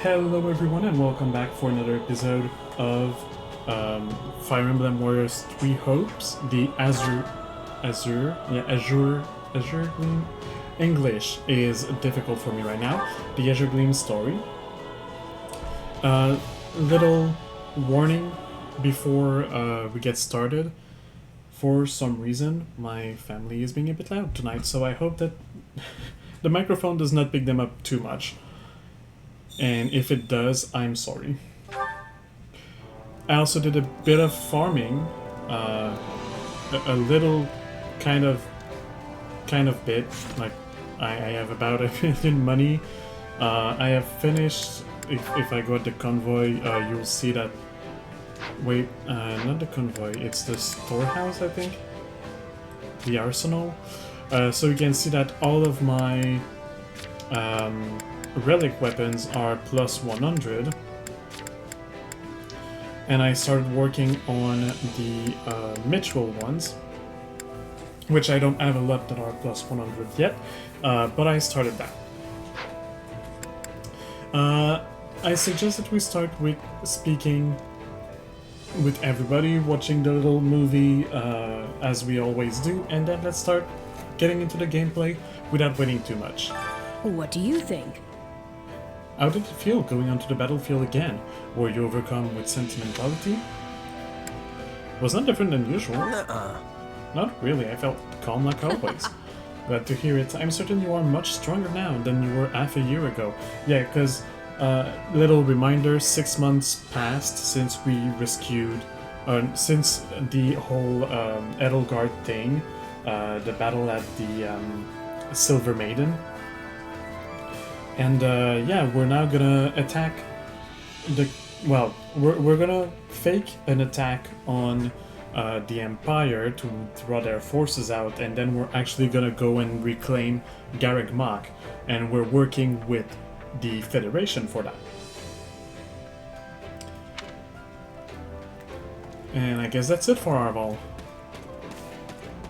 Hello everyone and welcome back for another episode of Fire Emblem Warriors 3 Hopes, the Azure Gleam. English is difficult for me right now. The Azure Gleam story. Little warning before we get started. For some reason, my family is being a bit loud tonight, so I hope that the microphone does not pick them up too much. And if it does, I'm sorry. I also did a bit of farming, a little kind of bit. Like I have about 1,000,000 money. I have finished. If I go at the convoy, you'll see that. Wait, not the convoy. It's the storehouse, I think. The arsenal. So you can see that all of my relic weapons are plus 100, and I started working on the ritual ones, which I don't have a lot that are plus 100 yet, but I started that. I suggest that we start with speaking with everybody, watching the little movie as we always do, and then let's start getting into the gameplay without waiting too much. What do you think? How did it feel going onto the battlefield again? Were you overcome with sentimentality? Was not different than usual. Not really, I felt calm like always. Glad to hear it. I'm certain you are much stronger now than you were half a year ago. Yeah, because, little reminder, 6 months passed since we rescued, since the whole Edelgard thing, the battle at the Silver Maiden. And yeah, we're now gonna attack the... Well, we're gonna fake an attack on the Empire to draw their forces out, and then we're actually gonna go and reclaim Garreg Mach, and we're working with the Federation for that. And I guess that's it for Arval.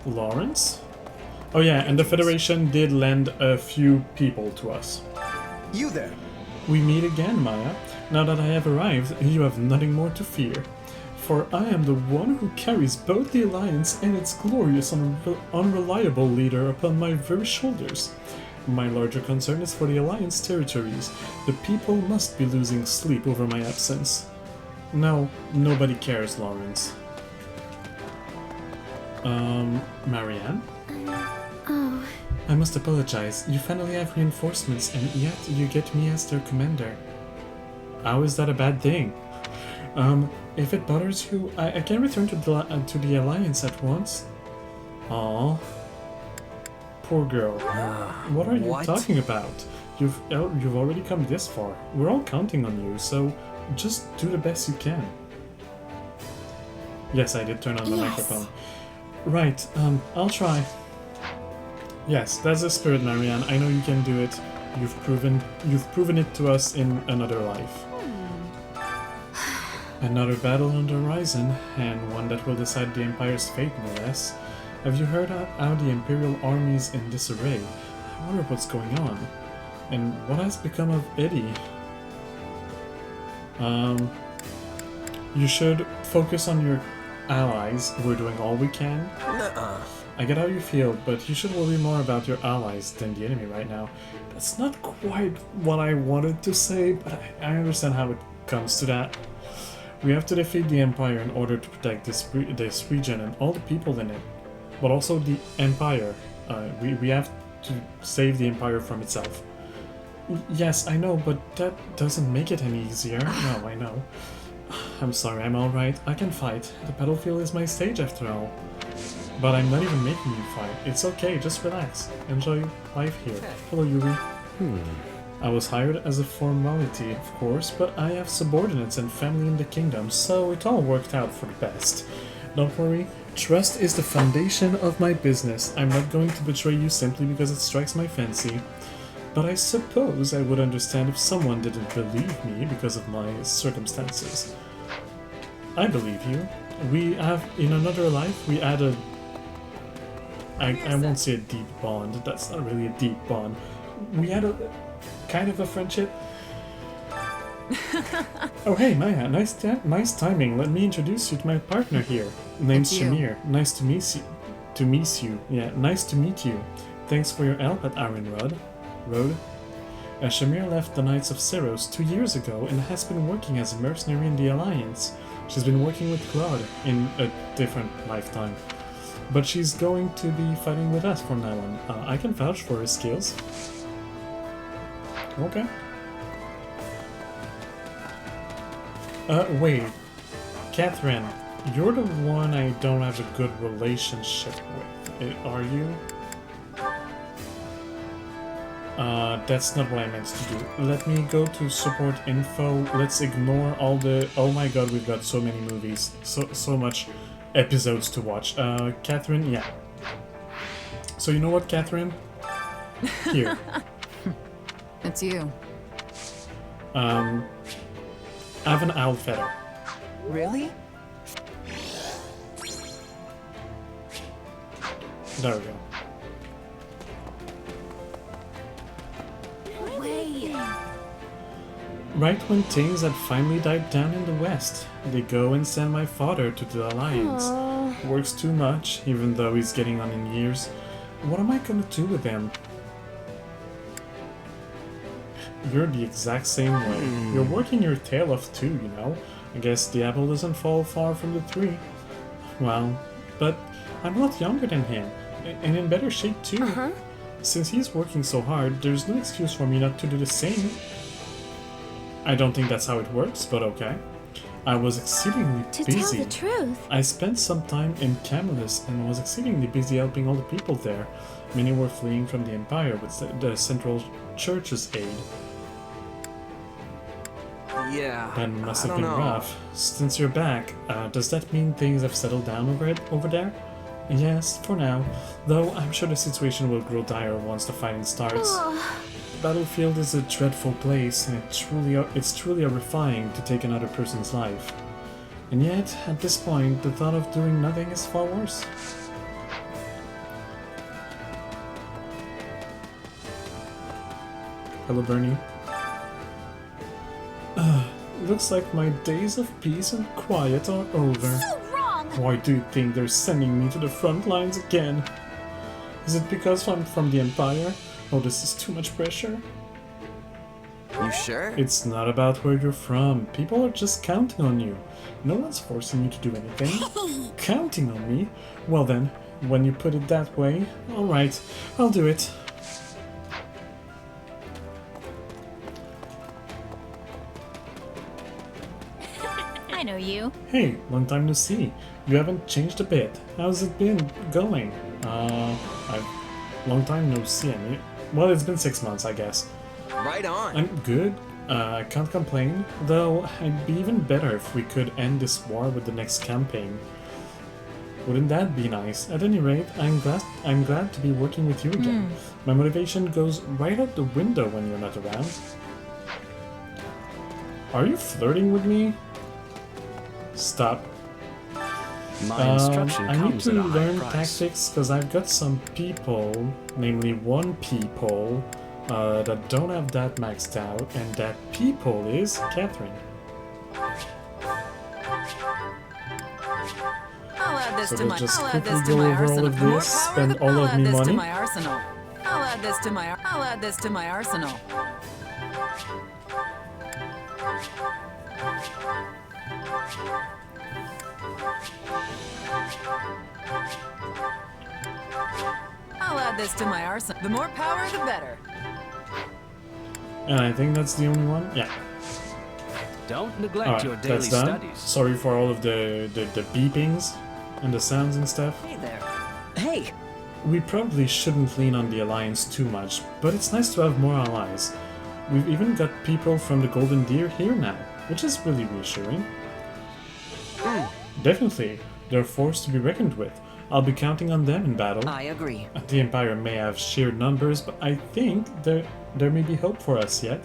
Lawrence? Oh yeah, and the Federation did lend a few people to us. You there? We meet again, Maya. Now that I have arrived, you have nothing more to fear. For I am the one who carries both the Alliance and its glorious unreliable leader upon my very shoulders. My larger concern is for the Alliance territories. The people must be losing sleep over my absence. No, nobody cares, Lawrence. Marianne? Oh. I must apologize. You finally have reinforcements, and yet you get me as their commander. How is that a bad thing? If it bothers you, I can return to the Alliance at once. Aww. Poor girl. What are you talking about? You've already come this far. We're all counting on you, so just do the best you can. Yes, I did turn on the microphone. Right, I'll try. Yes, that's the spirit, Marianne. I know you can do it. You've proven it to us in another life. Another battle on the horizon, and one that will decide the Empire's fate, no less. Have you heard how the Imperial army's in disarray? I wonder what's going on. And what has become of Eddie? You should focus on your allies. We're doing all we can. I get how you feel, but you should worry more about your allies than the enemy right now. That's not quite what I wanted to say, but I understand how it comes to that. We have to defeat the Empire in order to protect this region and all the people in it. But also the Empire. We have to save the Empire from itself. Yes, I know, but that doesn't make it any easier. No, I know. I'm sorry, I'm alright. I can fight. The battlefield is my stage after all. But I'm not even making you fight. It's okay, just relax. Enjoy life here. Hello, Yuri. I was hired as a formality, of course, but I have subordinates and family in the kingdom, so it all worked out for the best. Don't worry, trust is the foundation of my business. I'm not going to betray you simply because it strikes my fancy. But I suppose I would understand if someone didn't believe me because of my circumstances. I believe you. We have, in another life, we had a... I won't say a deep bond, that's not really a deep bond. We had a kind of a friendship. Oh hey, Maya, nice timing. Let me introduce you to my partner here. Name's It's you. Shamir. Nice to meet you. Yeah, nice to meet you. Thanks for your help at Iron Road. Shamir left the Knights of Ceros 2 years ago and has been working as a mercenary in the Alliance. She's been working with Claude in a different lifetime. But she's going to be fighting with us from now on. I can vouch for her skills. Okay. Wait. Catherine, you're the one I don't have a good relationship with. Are you? That's not what I meant to do. Let me go to support info. Let's ignore all the... Oh my god, we've got so many movies. So much episodes to watch. Catherine, yeah. So you know what, Catherine? Here. It's you. I have an owl feather. Really? There we go. Right when things had finally died down in the West, they go and send my father to the Alliance. Works too much, even though he's getting on in years. What am I gonna do with him? You're the exact same way. You're working your tail off too, you know? I guess the apple doesn't fall far from the tree. Well, but I'm a lot younger than him, and in better shape too. Since he's working so hard, there's no excuse for me not to do the same. I don't think that's how it works, but okay. I was exceedingly To busy. tell the truth, I spent some time in Camelus and was exceedingly busy helping all the people there. Many were fleeing from the Empire with the Central Church's aid. Yeah, That must I have don't been know. rough. Since you're back, does that mean things have settled down over there? Yes, for now. Though I'm sure the situation will grow dire once the fighting starts. The battlefield is a dreadful place, and it's truly horrifying to take another person's life. And yet, at this point, the thought of doing nothing is far worse. Hello, Bernie. Looks like my days of peace and quiet are over. so wrong. Why do you think they're sending me to the front lines again? Is it because I'm from the Empire? Oh, this is too much pressure. You sure? It's not about where you're from. People are just counting on you. No one's forcing you to do anything. Counting on me? Well then, when you put it that way, alright, I'll do it. I know you. Hey, long time no see. You haven't changed a bit. How's it been going? Long time no see. I mean, well, it's been 6 months, I guess. Right on. I'm good. I can't complain. Though, it'd be even better if we could end this war with the next campaign. Wouldn't that be nice? At any rate, I'm glad to be working with you again. My motivation goes right out the window when you're not around. Are you flirting with me? Stop. My instruction I need comes to at a high learn price. tactics because I've got some people, namely one people, that don't have that maxed out, and that people is Catherine. I'll add this So to we'll my. just I'll add quickly this to go my over all arsenal. of The more this, power, spend the- all I'll of add me this to money. my arsenal. I'll add this to my. I'll add this to my arsenal. I'll add this to my arsenal. The more power, the better. And I think that's the only one? Yeah. Don't neglect Alright, your daily that's done. studies. Sorry for all of the beepings and the sounds and stuff. Hey there. Hey, We probably shouldn't lean on the Alliance too much, but it's nice to have more allies. We've even got people from the Golden Deer here now, which is really reassuring. Definitely, they're a force to be reckoned with. I'll be counting on them in battle. I agree. The Empire may have sheer numbers, but I think there may be hope for us yet.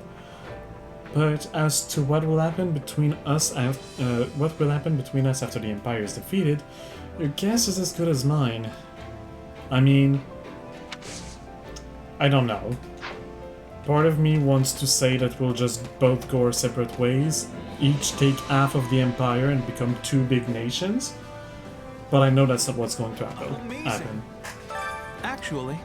But as to what will happen between us, after the Empire is defeated, your guess is as good as mine. I mean, I don't know, part of me wants to say that we'll just both go our separate ways, each take half of the empire and become two big nations. But I know that's not what's going to happen. Actually,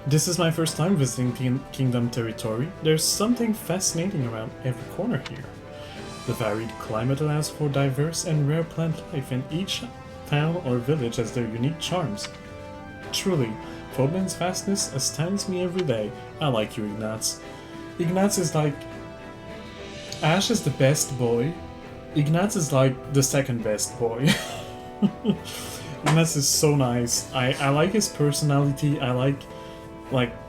This is my first time visiting Kingdom territory. There's something fascinating around every corner here. The varied climate allows for diverse and rare plant life, and each town or village has their unique charms. Truly, Fodman's vastness astounds me every day. I like you, Ignatz. Ignatz is like... Ash is the best boy. Ignatz is like the second best boy. Ignatz is so nice. I like his personality. I like,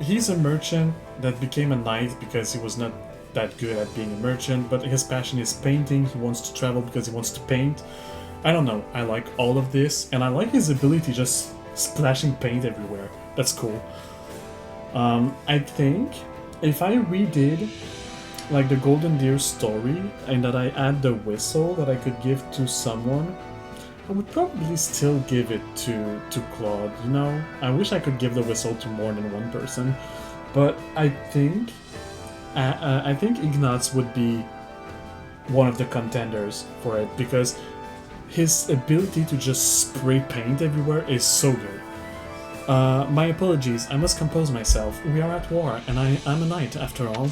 he's a merchant that became a knight because he was not that good at being a merchant, but his passion is painting. He wants to travel because he wants to paint. I don't know. I like all of this, and I like his ability just splashing paint everywhere. That's cool. I think if I redid like the Golden Deer story and that I add the whistle that I could give to someone, I would probably still give it to Claude, you know? I wish I could give the whistle to more than one person, but I think Ignatz would be one of the contenders for it because his ability to just spray paint everywhere is so good. My apologies, I must compose myself. We are at war, and I am a knight after all.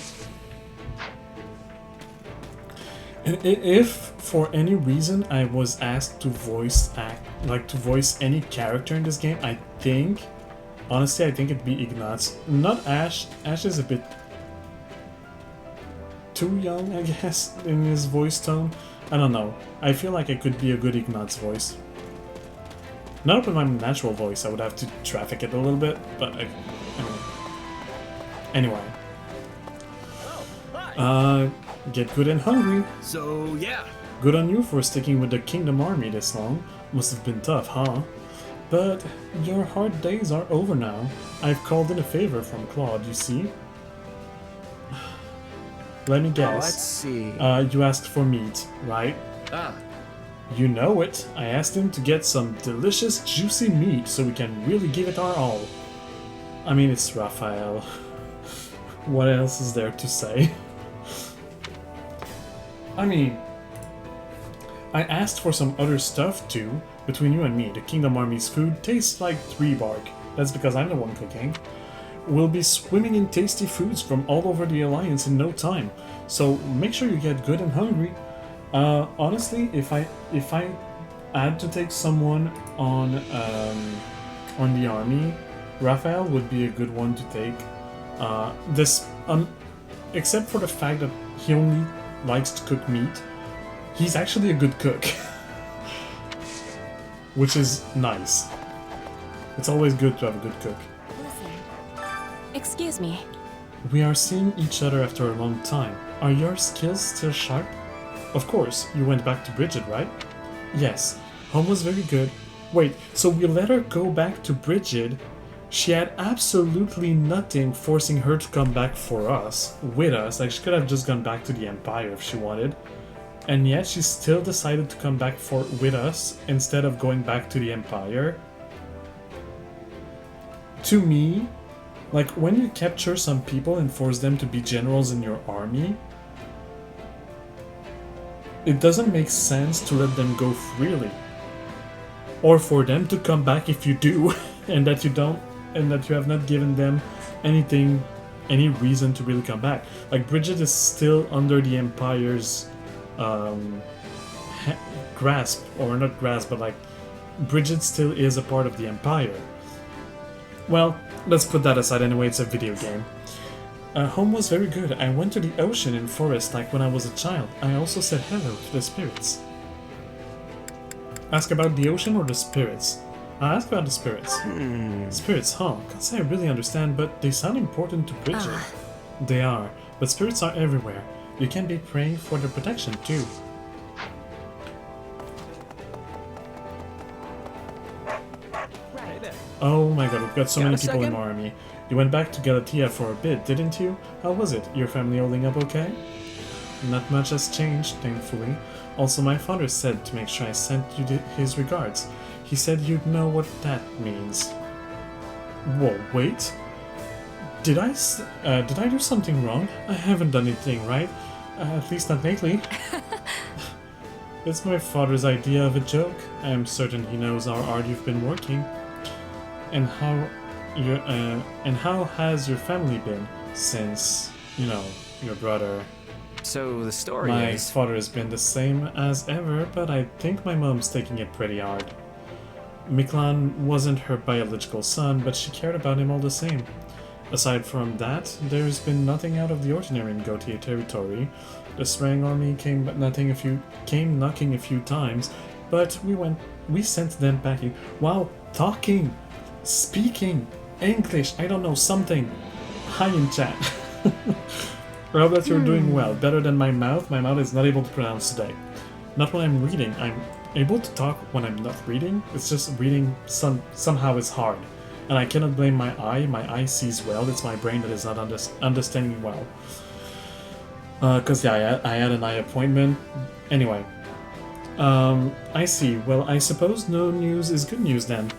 And if for any reason I was asked to voice any character in this game, honestly, I think it'd be Ignatz. Not Ash. Ash is a bit too young, I guess, in his voice tone. I don't know. I feel like I could be a good Ignatz voice. Not with my natural voice, I would have to traffic it a little bit, but anyway. Get good and hungry. so yeah. Good on you for sticking with the Kingdom Army this long. Must have been tough, huh? But your hard days are over now. I've called in a favor from Claude, you see? Let me guess. Let's see. You asked for meat, right? Ah, You know it. I asked him to get some delicious, juicy meat so we can really give it our all. I mean, it's Raphael. What else is there to say? I mean, I asked for some other stuff too. Between you and me, the Kingdom Army's food tastes like tree bark. That's because I'm the one cooking. We'll be swimming in tasty foods from all over the Alliance in no time. So make sure you get good and hungry. Honestly, if I had to take someone on the army, Raphael would be a good one to take. Except for the fact that he only likes to cook meat, he's actually a good cook, which is nice. It's always good to have a good cook. Listen. Excuse me. We are seeing each other after a long time. Are your skills still sharp? Of course, you went back to Bridget, right? Yes, home was very good. Wait, so we let her go back to Bridget? She had absolutely nothing forcing her to come back with us. Like, she could have just gone back to the Empire if she wanted. And yet she still decided to come back with us instead of going back to the Empire. To me, like, when you capture some people and force them to be generals in your army, it doesn't make sense to let them go freely. Or for them to come back if you do, and that you have not given them any reason to really come back. Like, Bridget is still under the Empire's grasp, or not grasp, but like, Bridget still is a part of the Empire. Well, let's put that aside anyway, it's a video game. Home was very good. I went to the ocean and forest like when I was a child. I also said hello to the spirits. Ask about the ocean or the spirits? Ask about the spirits. Spirits, huh? Can't say I really understand, but they sound important to Bridget. They are, but spirits are everywhere. You can be praying for their protection too. Oh my god, we've got so many people in our army. You went back to Galatia for a bit, didn't you? How was it? Your family holding up okay? Not much has changed, thankfully. Also, my father said to make sure I sent you his regards. He said you'd know what that means. Whoa, wait. Did I do something wrong? I haven't done anything right. At least not lately. It's my father's idea of a joke. I am certain he knows how hard you've been working. And how has your family been since, you know, your brother? So the story My is... father has been the same as ever, but I think my mom's taking it pretty hard. Miklan wasn't her biological son, but she cared about him all the same. Aside from that, there's been nothing out of the ordinary in Gautier territory. The Sprang army came knocking a few times, but we sent them packing. Wow, talking, speaking, English, I don't know, something. Hi in chat. Well, that you're doing well, better than my mouth. My mouth is not able to pronounce today. Not when I'm reading. I'm able to talk when I'm not reading. It's just reading somehow is hard. And I cannot blame my eye. My eye sees well. It's my brain that is not understanding well. Cause yeah, I had an eye appointment. Anyway. I see. Well, I suppose no news is good news then.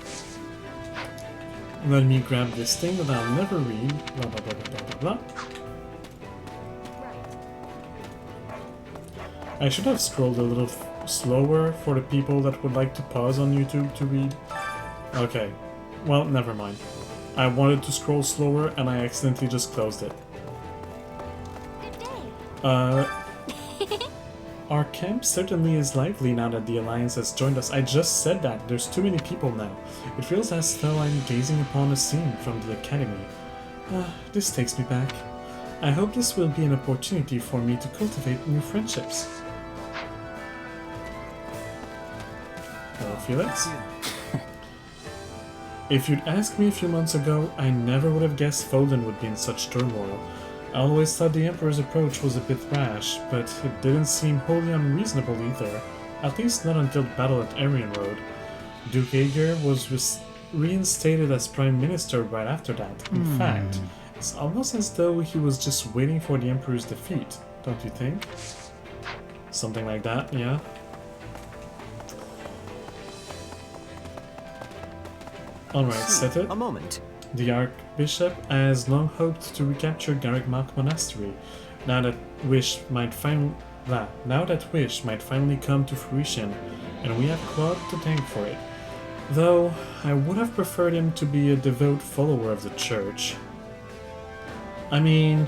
Let me grab this thing that I'll never read. Blah blah blah blah blah blah. I should have scrolled a little slower for the people that would like to pause on YouTube to read. Okay. Well, never mind. I wanted to scroll slower and I accidentally just closed it. Our camp certainly is lively now that the Alliance has joined us. I just said that. There's too many people now. It feels as though I'm gazing upon a scene from the Academy. This takes me back. I hope this will be an opportunity for me to cultivate new friendships. Hello, Felix. If you'd asked me a few months ago, I never would have guessed Folden would be in such turmoil. I always thought the Emperor's approach was a bit rash, but it didn't seem wholly unreasonable either, at least not until the battle at Aryan Road. Duke Aegir was reinstated as Prime Minister right after that. In fact, it's almost as though he was just waiting for the Emperor's defeat, don't you think? Something like that, yeah? Alright, set it. A moment. The Archbishop has long hoped to recapture Garreg-Mach Monastery. Now that wish might finally come to fruition, and we have Claude to thank for it. Though, I would have preferred him to be a devout follower of the Church. I mean,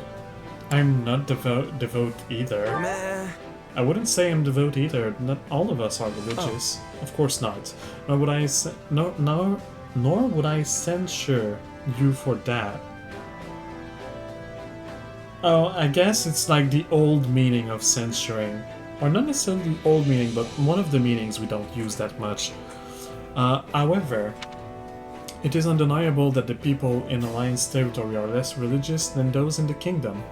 I'm not devout either. Meh. I wouldn't say I'm devout either. Not all of us are religious. Of course not. Nor would I censure you for that. Oh, I guess it's like the old meaning of censoring. Or not necessarily the old meaning, but one of the meanings we don't use that much. However, it is undeniable that the people in Alliance territory are less religious than those in the Kingdom.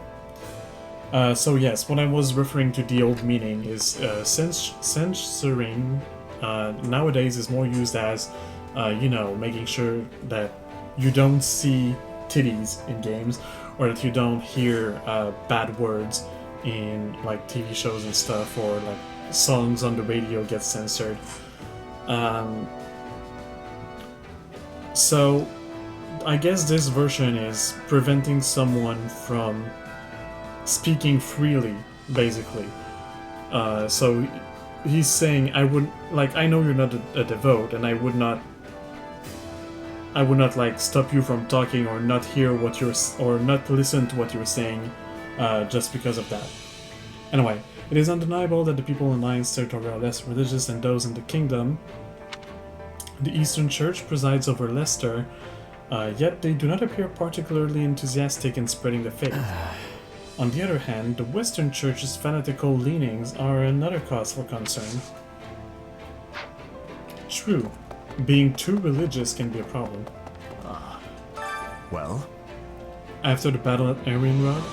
So yes, what I was referring to the old meaning is censoring nowadays is more used as, you know, making sure that you don't see titties in games, or that you don't hear bad words in like TV shows and stuff, or like songs on the radio get censored. So I guess this version is preventing someone from speaking freely, basically. So he's saying, I know you're not a devout, and I would not like stop you from talking or not hear what or not listen to what you're saying, just because of that. Anyway, it is undeniable that the people in Alliance territory are less religious than those in the Kingdom. The Eastern Church presides over Leicester, yet they do not appear particularly enthusiastic in spreading the faith. On the other hand, the Western Church's fanatical leanings are another cause for concern. True, being too religious can be a problem. Well? After the battle at Aryan Rod?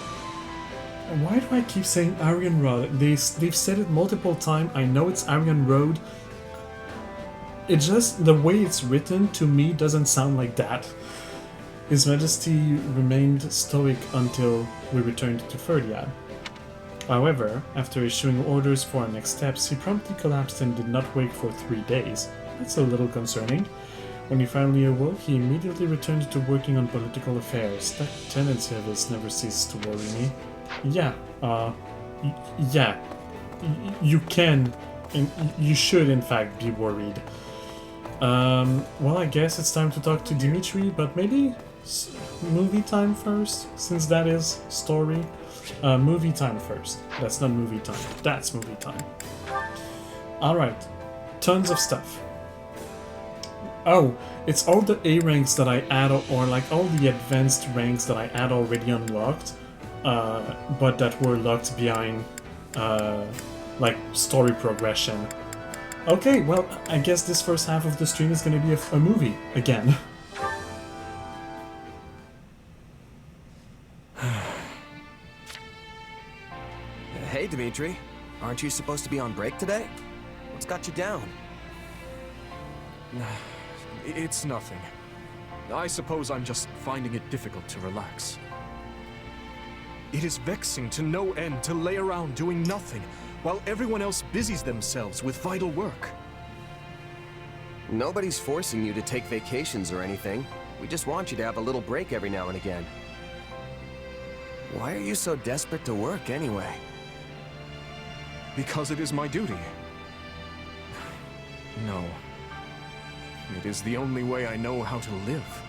Why do I keep saying Aryan Rod? They've said it multiple times. I know it's Aryan Road. It just, the way it's written to me doesn't sound like that. His Majesty remained stoic until we returned to Ferdiad. However, after issuing orders for our next steps, he promptly collapsed and did not wake for 3 days. That's a little concerning. When he finally awoke, he immediately returned to working on political affairs. That tendency of his never ceases to worry me. Yeah, yeah. You can, and you should in fact be worried. Well, I guess it's time to talk to Dimitri, but maybe movie time first, since that is story. Movie time first. That's not movie time. That's movie time. Alright. Tons of stuff. Oh, it's all the A ranks that I add, or like all the advanced ranks that I had already unlocked, but that were locked behind, like, story progression. Okay, well, I guess this first half of the stream is gonna be a movie, again. Hey, Dimitri. Aren't you supposed to be on break today? What's got you down? It's nothing. I suppose I'm just finding it difficult to relax. It is vexing to no end to lay around doing nothing, while everyone else busies themselves with vital work. Nobody's forcing you to take vacations or anything. We just want you to have a little break every now and again. Why are you so desperate to work anyway? Because it is my duty. No. It is the only way I know how to live.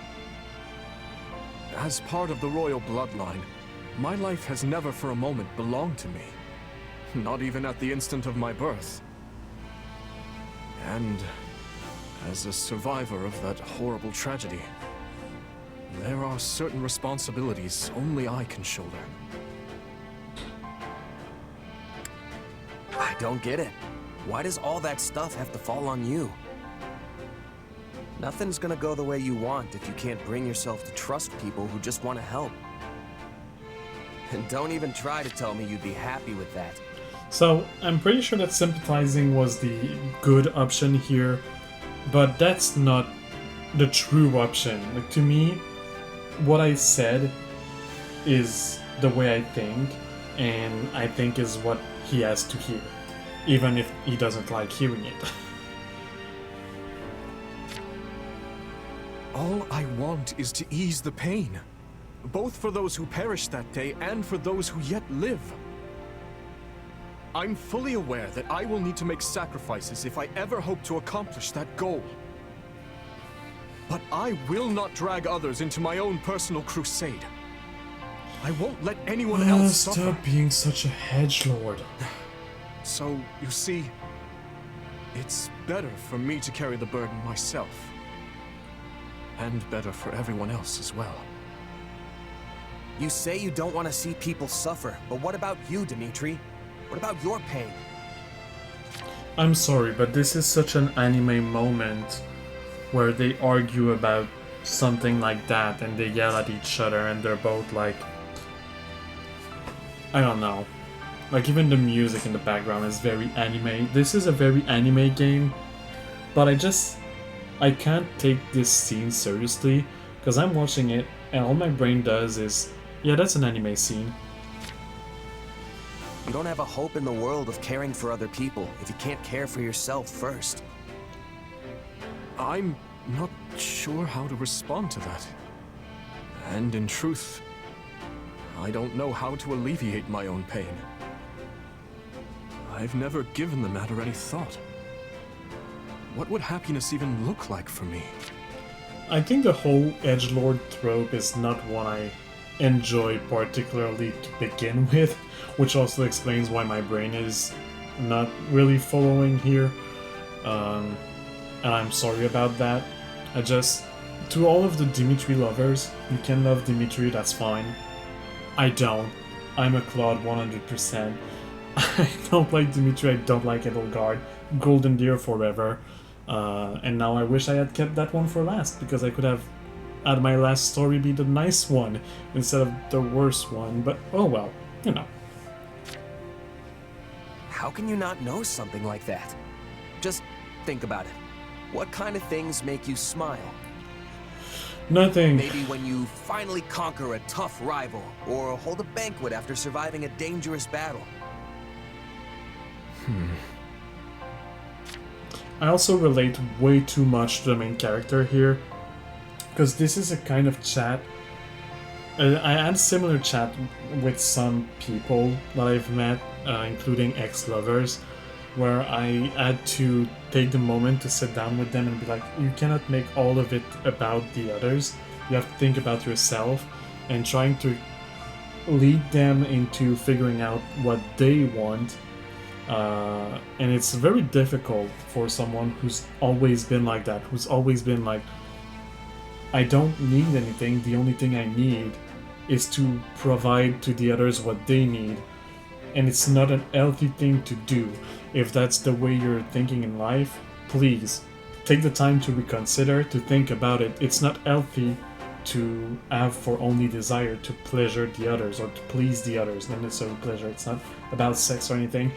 As part of the royal bloodline, my life has never for a moment belonged to me. Not even at the instant of my birth. And as a survivor of that horrible tragedy, there are certain responsibilities only I can shoulder. I don't get it. Why does all that stuff have to fall on you? Nothing's gonna go the way you want if you can't bring yourself to trust people who just want to help. And don't even try to tell me you'd be happy with that. So, I'm pretty sure that sympathizing was the good option here, but that's not the true option. Like, to me, what I said is the way I think, and I think is what he has to hear, even if he doesn't like hearing it. All I want is to ease the pain, both for those who perished that day and for those who yet live. I'm fully aware that I will need to make sacrifices if I ever hope to accomplish that goal. But I will not drag others into my own personal crusade. I won't let anyone else suffer. Stop being such a hedgelord. So, you see, it's better for me to carry the burden myself. And better for everyone else as well. You say you don't want to see people suffer, but what about you, Dimitri? What about your pain? I'm sorry, but this is such an anime moment where they argue about something like that and they yell at each other and they're both like... I don't know. Like, even the music in the background is very anime. This is a very anime game, but I can't take this scene seriously, because I'm watching it, and all my brain does is, yeah, that's an anime scene. You don't have a hope in the world of caring for other people if you can't care for yourself first. I'm not sure how to respond to that. And in truth, I don't know how to alleviate my own pain. I've never given the matter any thought. What would happiness even look like for me? I think the whole edgelord trope is not one I enjoy particularly to begin with, which also explains why my brain is not really following here. And I'm sorry about that. To all of the Dimitri lovers, you can love Dimitri, that's fine. I don't. I'm a Claude 100%. I don't like Dimitri, I don't like Edelgard. Golden Deer forever. And now I wish I had kept that one for last, because I could have had my last story be the nice one instead of the worst one, but oh well, you know. How can you not know something like that? Just think about it. What kind of things make you smile? Nothing. Maybe when you finally conquer a tough rival, or hold a banquet after surviving a dangerous battle. I also relate way too much to the main character here, because this is a kind of chat. I had similar chat with some people that I've met, including ex-lovers, where I had to take the moment to sit down with them and be like, you cannot make all of it about the others. You have to think about yourself, and trying to lead them into figuring out what they want. And it's very difficult for someone who's always been like that, who's always been like, I don't need anything, the only thing I need is to provide to the others what they need. And it's not an healthy thing to do. If that's the way you're thinking in life, please take the time to reconsider, to think about it. It's not healthy to have for only desire to pleasure the others or to please the others, not necessarily pleasure. It's not about sex or anything.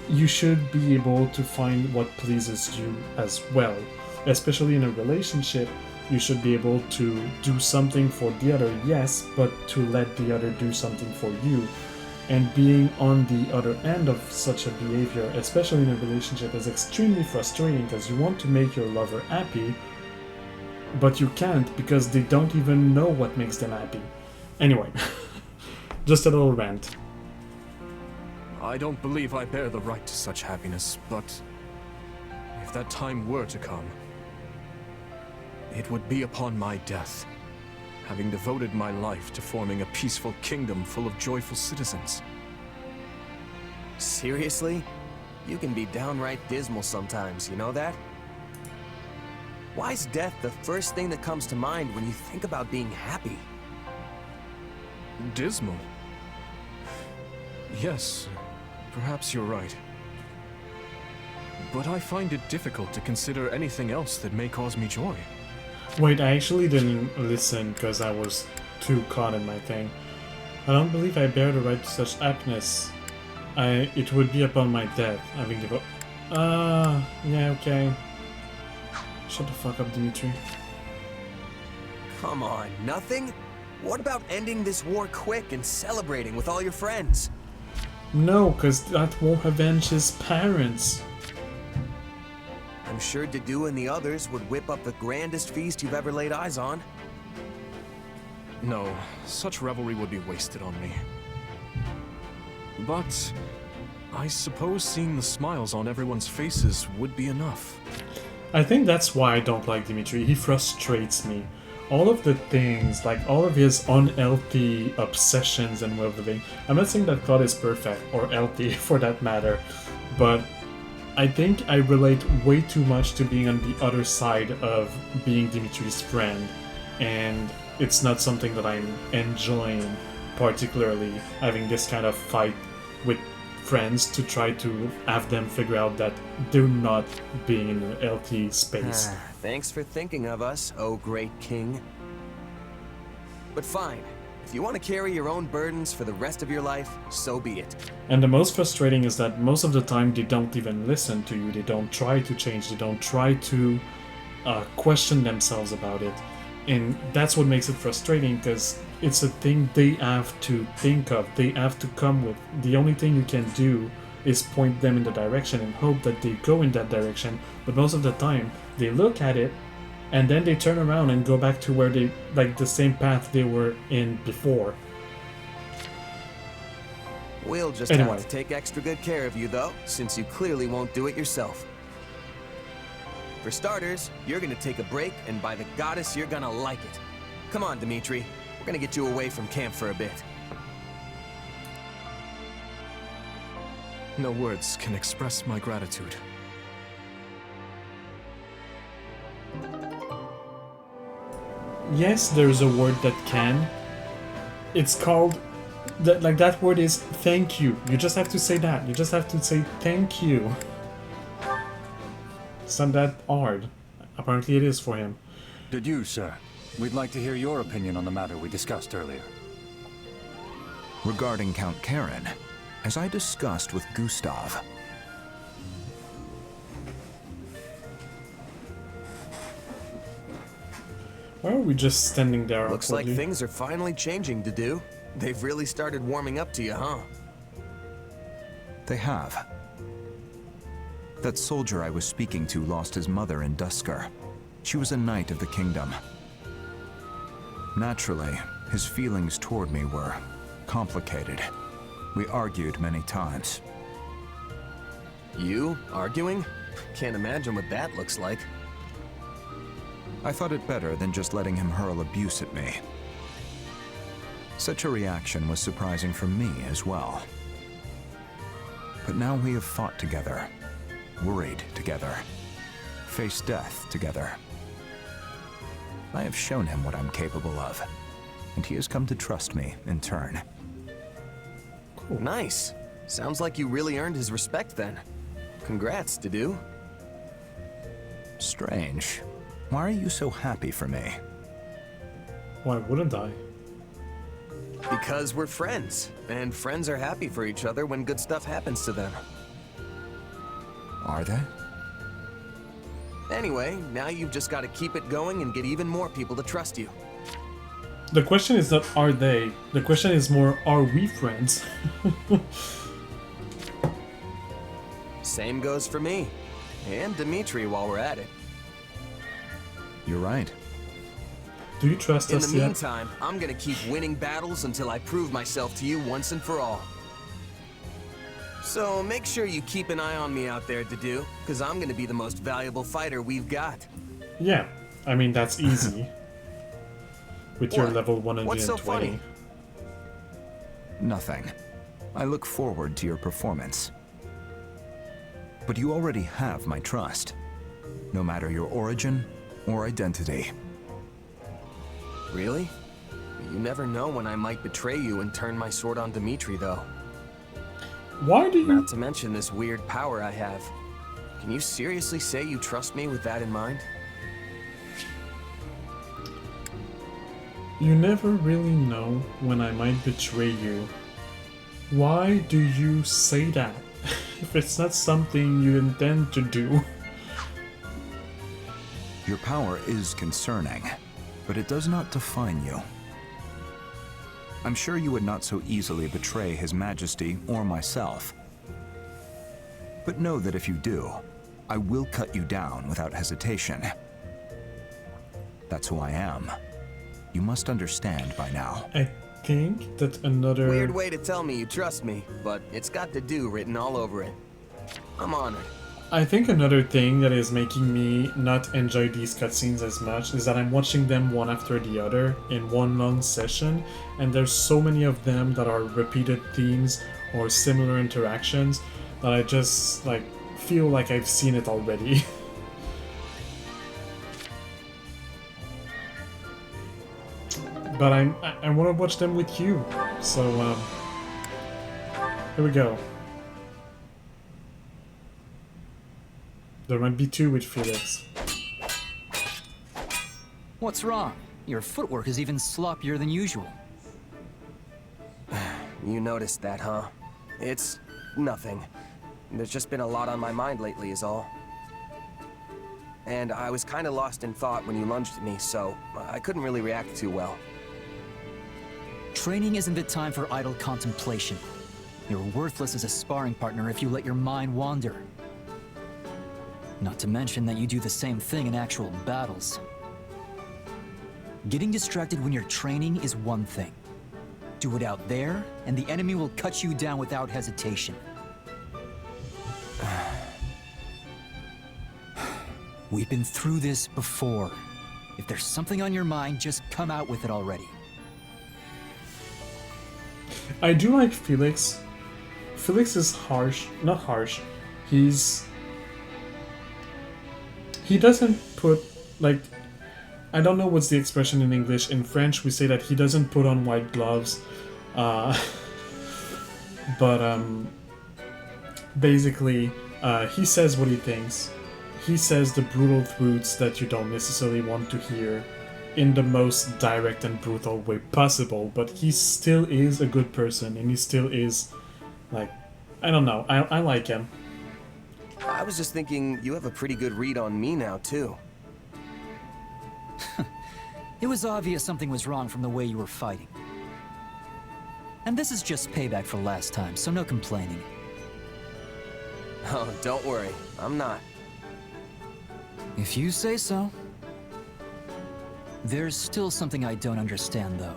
You should be able to find what pleases you as well. Especially in a relationship, you should be able to do something for the other, yes, but to let the other do something for you. And being on the other end of such a behavior, especially in a relationship, is extremely frustrating because you want to make your lover happy, but you can't because they don't even know what makes them happy. Anyway, just a little rant. I don't believe I bear the right to such happiness, but if that time were to come, it would be upon my death, having devoted my life to forming a peaceful kingdom full of joyful citizens. Seriously? You can be downright dismal sometimes, you know that? Why is death the first thing that comes to mind when you think about being happy? Dismal? Yes, perhaps you're right. But I find it difficult to consider anything else that may cause me joy. Wait, I actually didn't listen because I was too caught in my thing. I don't believe I bear the right to such happiness. It would be upon my death, having devoted. Yeah, okay. Shut the fuck up, Dimitri. Come on, nothing? What about ending this war quick and celebrating with all your friends? No, because that won't avenge his parents. I'm sure Dedu and the others would whip up the grandest feast you've ever laid eyes on. No, such revelry would be wasted on me. But I suppose seeing the smiles on everyone's faces would be enough. I think that's why I don't like Dimitri. He frustrates me. All of the things, like all of his unhealthy obsessions and way of living. I'm not saying that Claude is perfect, or healthy for that matter, but I think I relate way too much to being on the other side of being Dimitri's friend, and it's not something that I'm enjoying particularly, having this kind of fight with friends to try to have them figure out that they're not being in a healthy space. Thanks for thinking of us, oh great king. But fine, if you want to carry your own burdens for the rest of your life, so be it. And the most frustrating is that most of the time they don't even listen to you, they don't try to change, they don't try to question themselves about it. And that's what makes it frustrating, because it's a thing they have to think of, they have to come with. The only thing you can do is point them in the direction and hope that they go in that direction, but most of the time they look at it and then they turn around and go back to where they, like the same path they were in before. We'll just have to take extra good care of you though, since you clearly won't do it yourself. For starters, you're gonna take a break, and by the goddess, you're gonna like it. Come on, Dimitri. We're gonna get you away from camp for a bit. No words can express my gratitude. Yes, there's a word that can. It's called... that word is thank you. You just have to say that. You just have to say thank you. It's not that hard. Apparently it is for him. Did you, sir? We'd like to hear your opinion on the matter we discussed earlier. Regarding Count Karen, as I discussed with Gustav, Why are we just standing there? Looks like awkwardly? things are finally changing, Dedu. They've really started warming up to you, huh? they have. That soldier I was speaking to lost his mother in Dusker. She was a knight of the kingdom. Naturally, his feelings toward me were complicated. We argued many times. You? Arguing? Can't imagine what that looks like. I thought it better than just letting him hurl abuse at me. Such a reaction was surprising for me as well. But now we have fought together, worried together, faced death together. I have shown him what I'm capable of, and he has come to trust me in turn. Cool. Nice. Sounds like you really earned his respect then. Congrats, Dedu. Strange. Why are you so happy for me? Why wouldn't I? Because we're friends, and friends are happy for each other when good stuff happens to them. Are they? Anyway, now you've just got to keep it going and get even more people to trust you. The question is not are they, the question is more are we friends? Same goes for me. And Dimitri while we're at it. You're right. Do you trust In us the yet? meantime, I'm gonna keep winning battles until I prove myself to you once and for all. So make sure you keep an eye on me out there, Dedu, because I'm gonna be the most valuable fighter we've got. Yeah, I mean that's easy. With your What? level 120. What's so funny? Nothing. I look forward to your performance. But you already have my trust, no matter your origin or identity. Really? You never know when I might betray you and turn my sword on Dimitri, though. Why do you... Not to mention this weird power I have. Can you seriously say you trust me with that in mind? You never really know when I might betray you. Why do you say that? If it's not something you intend to do. Your power is concerning, but it does not define you. I'm sure you would not so easily betray His Majesty or myself. But know that if you do, I will cut you down without hesitation. That's who I am. You must understand by now. I think that another... Weird way to tell me you trust me, but it's got "Dedu" written all over it. I'm honored. I think another thing that is making me not enjoy these cutscenes as much is that I'm watching them one after the other in one long session, and there's so many of them that are repeated themes or similar interactions that I just like feel like I've seen it already. But I want to watch them with you, so here we go. There might be two with Felix. What's wrong? Your footwork is even sloppier than usual. You noticed that, huh? It's nothing. There's just been a lot on my mind lately is all. And I was kind of lost in thought when you lunged at me, so I couldn't really react too well. Training isn't the time for idle contemplation. You're worthless as a sparring partner if you let your mind wander. Not to mention that you do the same thing in actual battles. Getting distracted when you're training is one thing. Do it out there, and the enemy will cut you down without hesitation. We've been through this before. If there's something on your mind, just come out with it already. I do like Felix. Felix is harsh. Not harsh. He doesn't put, like, I don't know what's the expression in English. In French, we say that he doesn't put on white gloves. Basically, he says what he thinks. He says the brutal truths that you don't necessarily want to hear in the most direct and brutal way possible, but he still is a good person, and he still is, like, I don't know, I like him. I was just thinking you have a pretty good read on me now, too. It was obvious something was wrong from the way you were fighting. And this is just payback for last time, so no complaining. Oh, don't worry. I'm not. If you say so. There's still something I don't understand, though.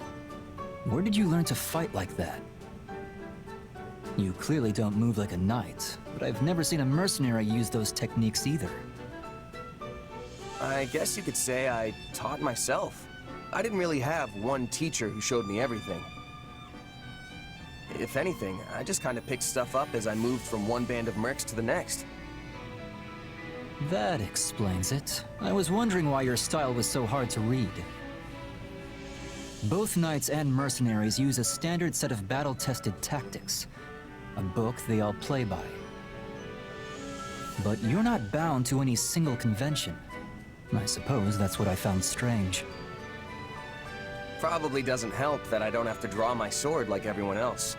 Where did you learn to fight like that? You clearly don't move like a knight, but I've never seen a mercenary use those techniques either. I guess you could say I taught myself. I didn't really have one teacher who showed me everything. If anything, I just kind of picked stuff up as I moved from one band of mercs to the next. That explains it. I was wondering why your style was so hard to read. Both knights and mercenaries use a standard set of battle-tested tactics. A book they all play by. But you're not bound to any single convention. I suppose that's what I found strange. Probably doesn't help that I don't have to draw my sword like everyone else.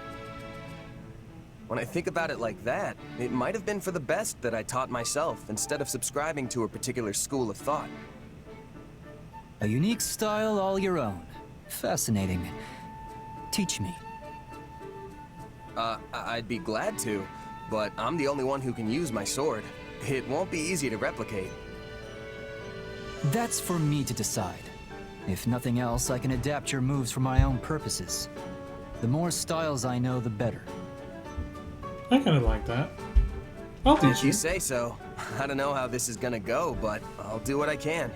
When I think about it like that, it might have been for the best that I taught myself instead of subscribing to a particular school of thought. A unique style all your own. Fascinating. Teach me. I'd be glad to, but I'm the only one who can use my sword. It won't be easy to replicate. That's for me to decide. If nothing else, I can adapt your moves for my own purposes. The more styles I know, the better. I kind of like that. I'll teach If you. you say so. I don't know how this is gonna go, but I'll do what I can.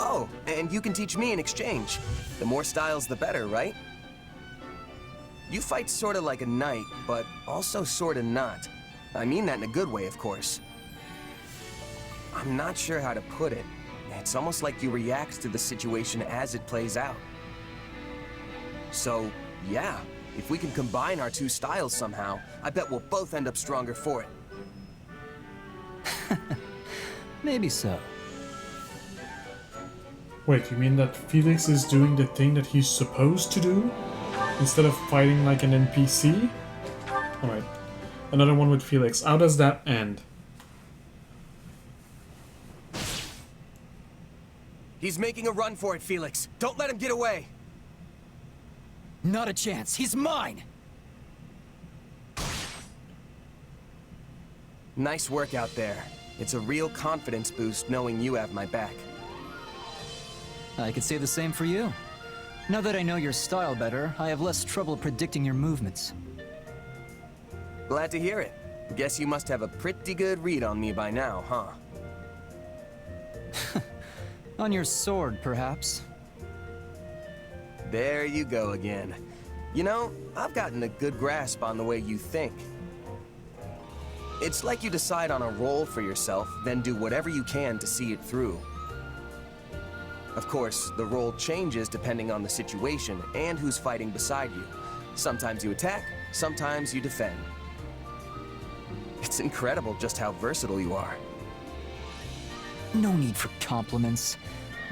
Oh, and you can teach me in exchange. The more styles, the better, right? You fight sorta like a knight, but also sorta not. I mean that in a good way, of course. I'm not sure how to put it. It's almost like you react to the situation as it plays out. So, yeah, if we can combine our two styles somehow, I bet we'll both end up stronger for it. Maybe so. Wait, you mean that Felix is doing the thing that he's supposed to do? Instead of fighting like an NPC? Alright. Another one with Felix. How does that end? He's making a run for it, Felix. Don't let him get away. Not a chance. He's mine! Nice work out there. It's a real confidence boost knowing you have my back. I could say the same for you. Now that I know your style better, I have less trouble predicting your movements. Glad to hear it. Guess you must have a pretty good read on me by now, huh? On your sword, perhaps. There you go again. You know, I've gotten a good grasp on the way you think. It's like you decide on a role for yourself, then do whatever you can to see it through. Of course, the role changes depending on the situation and who's fighting beside you. Sometimes you attack, sometimes you defend. It's incredible just how versatile you are. No need for compliments.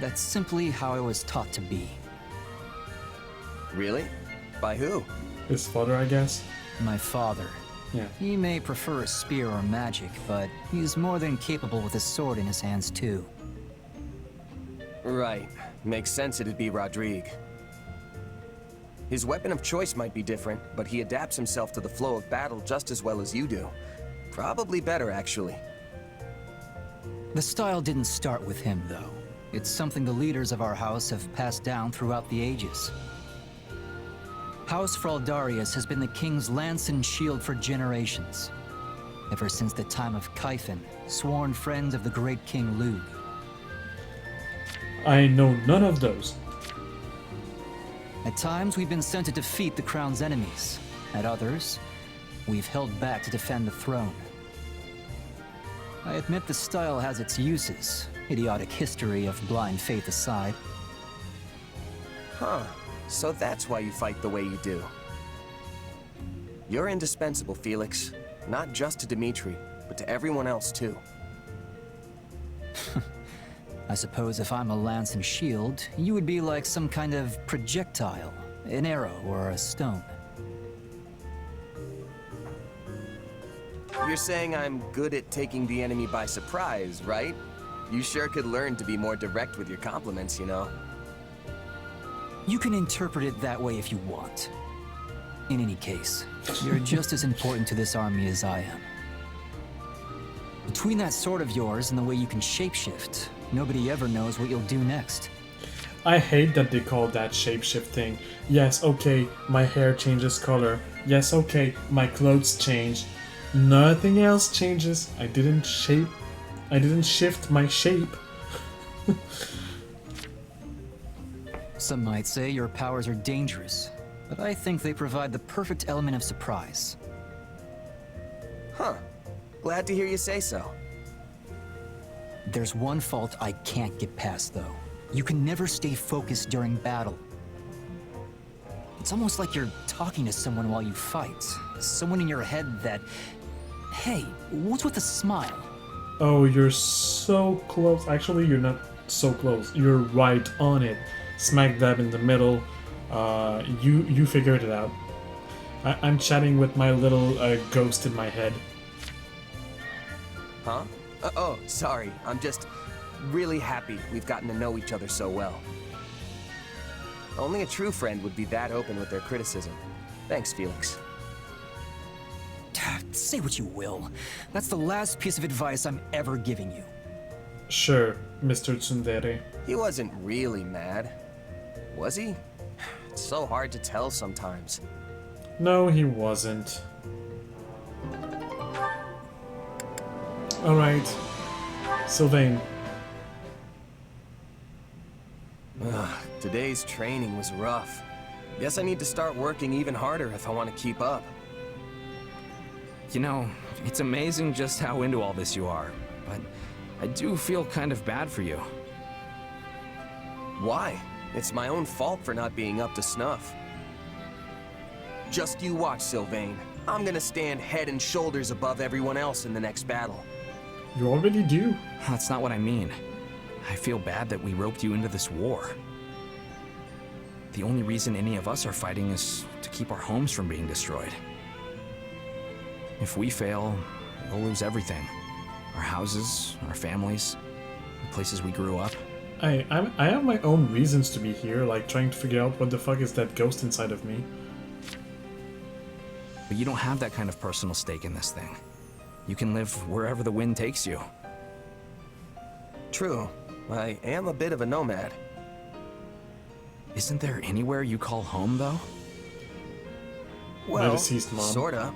That's simply how I was taught to be. Really? By who? His father, I guess? My father. Yeah. He may prefer a spear or magic, but he's more than capable with a sword in his hands too. Right. Makes sense it'd be Rodrigue. His weapon of choice might be different, but he adapts himself to the flow of battle just as well as you do. Probably better, actually. The style didn't start with him, though. It's something the leaders of our house have passed down throughout the ages. House Fraldarius has been the king's lance and shield for generations. Ever since the time of Kaifin, sworn friends of the great King Lug. I know none of those. At times, we've been sent to defeat the crown's enemies. At others, we've held back to defend the throne. I admit the style has its uses, idiotic history of blind faith aside. Huh. So that's why you fight the way you do. You're indispensable, Felix. Not just to Dimitri, but to everyone else too. I suppose if I'm a lance and shield, you would be like some kind of projectile, an arrow or a stone. You're saying I'm good at taking the enemy by surprise, right? You sure could learn to be more direct with your compliments, you know? You can interpret it that way if you want. In any case, you're just as important to this army as I am. Between that sword of yours and the way you can shapeshift, nobody ever knows what you'll do next. I hate that they call that shapeshift thing. Yes, okay, my hair changes color. Yes, okay, my clothes change. Nothing else changes. I didn't shift my shape. Some might say your powers are dangerous, but I think they provide the perfect element of surprise. Huh. Glad to hear you say so. There's one fault I can't get past, though. You can never stay focused during battle. It's almost like you're talking to someone while you fight. Someone in your head that... Hey, what's with the smile? Oh, you're so close. Actually, you're not so close. You're right on it. Smack dab in the middle. You figured it out. I'm chatting with my little ghost in my head. Huh? Oh, sorry. I'm just really happy we've gotten to know each other so well. Only a true friend would be that open with their criticism. Thanks, Felix. Say what you will. That's the last piece of advice I'm ever giving you. Sure, Mr. Tsundere. He wasn't really mad, was he? It's so hard to tell sometimes. No, he wasn't. Alright. Sylvain. Today's training was rough. Guess I need to start working even harder if I want to keep up. You know, it's amazing just how into all this you are, but I do feel kind of bad for you. Why? It's my own fault for not being up to snuff. Just you watch, Sylvain. I'm gonna stand head and shoulders above everyone else in the next battle. You already do. That's not what I mean. I feel bad that we roped you into this war. The only reason any of us are fighting is to keep our homes from being destroyed. If we fail, we'll lose everything. Our houses, our families, the places we grew up. I have my own reasons to be here, like trying to figure out what the fuck is that ghost inside of me. But you don't have that kind of personal stake in this thing. You can live wherever the wind takes you. True. I am a bit of a nomad. Isn't there anywhere you call home, though? Well, deceased mom. sorta.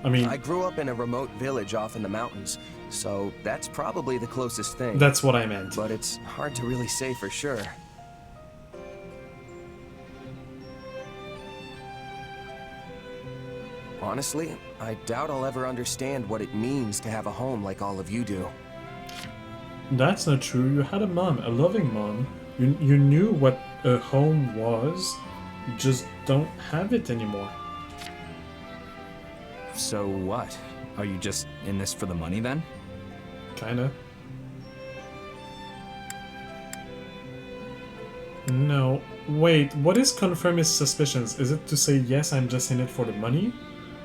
I mean, I grew up in a remote village off in the mountains, so that's probably the closest thing. that's what I meant. But it's hard to really say for sure. Honestly, I doubt I'll ever understand what it means to have a home like all of you do. That's not true. You had a mom, a loving mom. You knew what a home was. You just don't have it anymore. So what? Are you just in this for the money then? Kinda. No. Wait, what is confirm his suspicions? Is it to say, yes, I'm just in it for the money?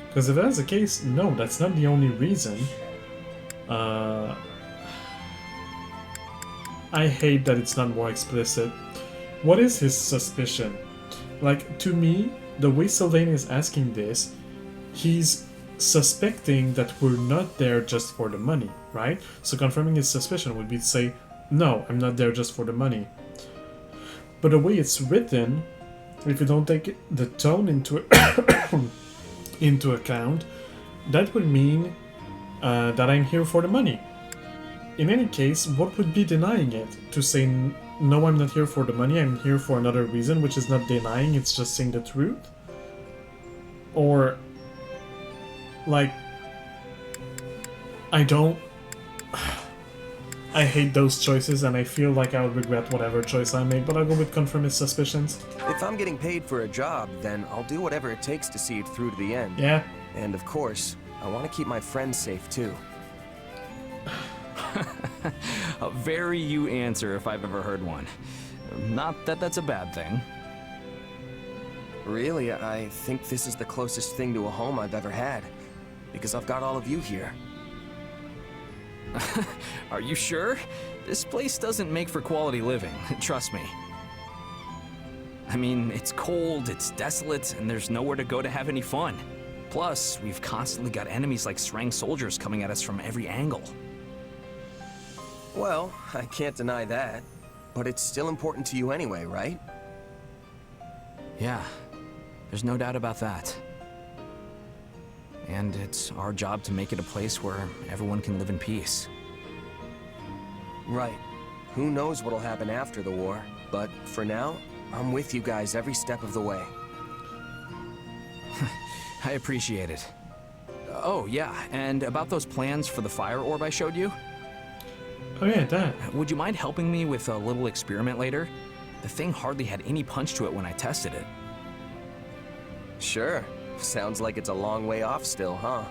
Because if that's the case, no, that's not the only reason. I hate that it's not more explicit. What is his suspicion? Like, to me, the way Sylvain is asking this, he's suspecting that we're not there just for the money, right? So confirming his suspicion would be to say, no, I'm not there just for the money. But the way it's written, if you don't take the tone into into account, that would mean that I'm here for the money. In any case, what would be denying it? To say, no, I'm not here for the money, I'm here for another reason, which is not denying, it's just saying the truth? Or, like, I don't... I hate those choices, and I feel like I'll regret whatever choice I make, but I'll go with confirm his suspicions. If I'm getting paid for a job, then I'll do whatever it takes to see it through to the end. Yeah. And of course, I want to keep my friends safe too. A very you answer if I've ever heard one. Not that that's a bad thing. Really, I think this is the closest thing to a home I've ever had, because I've got all of you here. Are you sure? This place doesn't make for quality living, trust me. I mean, it's cold, it's desolate, and there's nowhere to go to have any fun. Plus, we've constantly got enemies like Srang soldiers coming at us from every angle. Well, I can't deny that. But it's still important to you anyway, right? Yeah, there's no doubt about that. And it's our job to make it a place where everyone can live in peace. Right. Who knows what'll happen after the war, but for now, I'm with you guys every step of the way. I appreciate it. Oh, yeah, and about those plans for the fire orb I showed you? Oh yeah, that. Would you mind helping me with a little experiment later? The thing hardly had any punch to it when I tested it. Sure. Sounds like it's a long way off still, huh?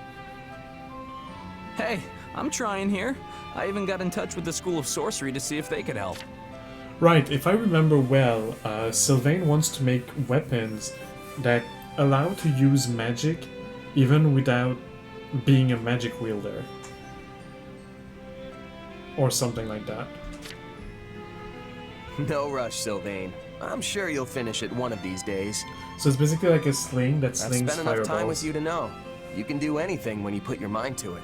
Hey, I'm trying here. I even got in touch with the School of Sorcery to see if they could help. Right, if I remember well, Sylvain wants to make weapons that allow to use magic even without being a magic wielder. Or something like that. No rush, Sylvain. I'm sure you'll finish it one of these days. So it's basically like a sling that slings I've spent enough time fireballs. with you to know. You can do anything when you put your mind to it.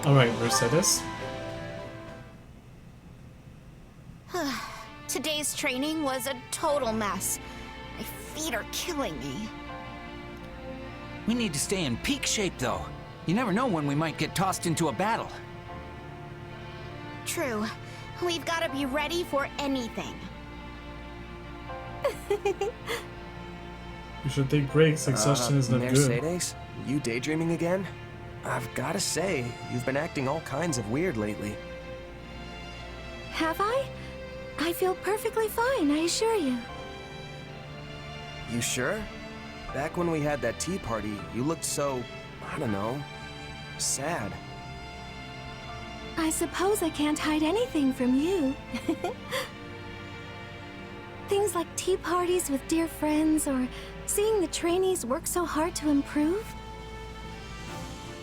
Alright, Mercedes. Today's training was a total mess. My feet are killing me. We need to stay in peak shape, though. You never know when we might get tossed into a battle. True. We've got to be ready for anything. You should take breaks, exhaustion is not good. Mercedes, you daydreaming again? I've gotta say, you've been acting all kinds of weird lately. Have I? I feel perfectly fine, I assure you. You sure? Back when we had that tea party, you looked so, I don't know, sad. I suppose I can't hide anything from you. Things like tea parties with dear friends, or seeing the trainees work so hard to improve.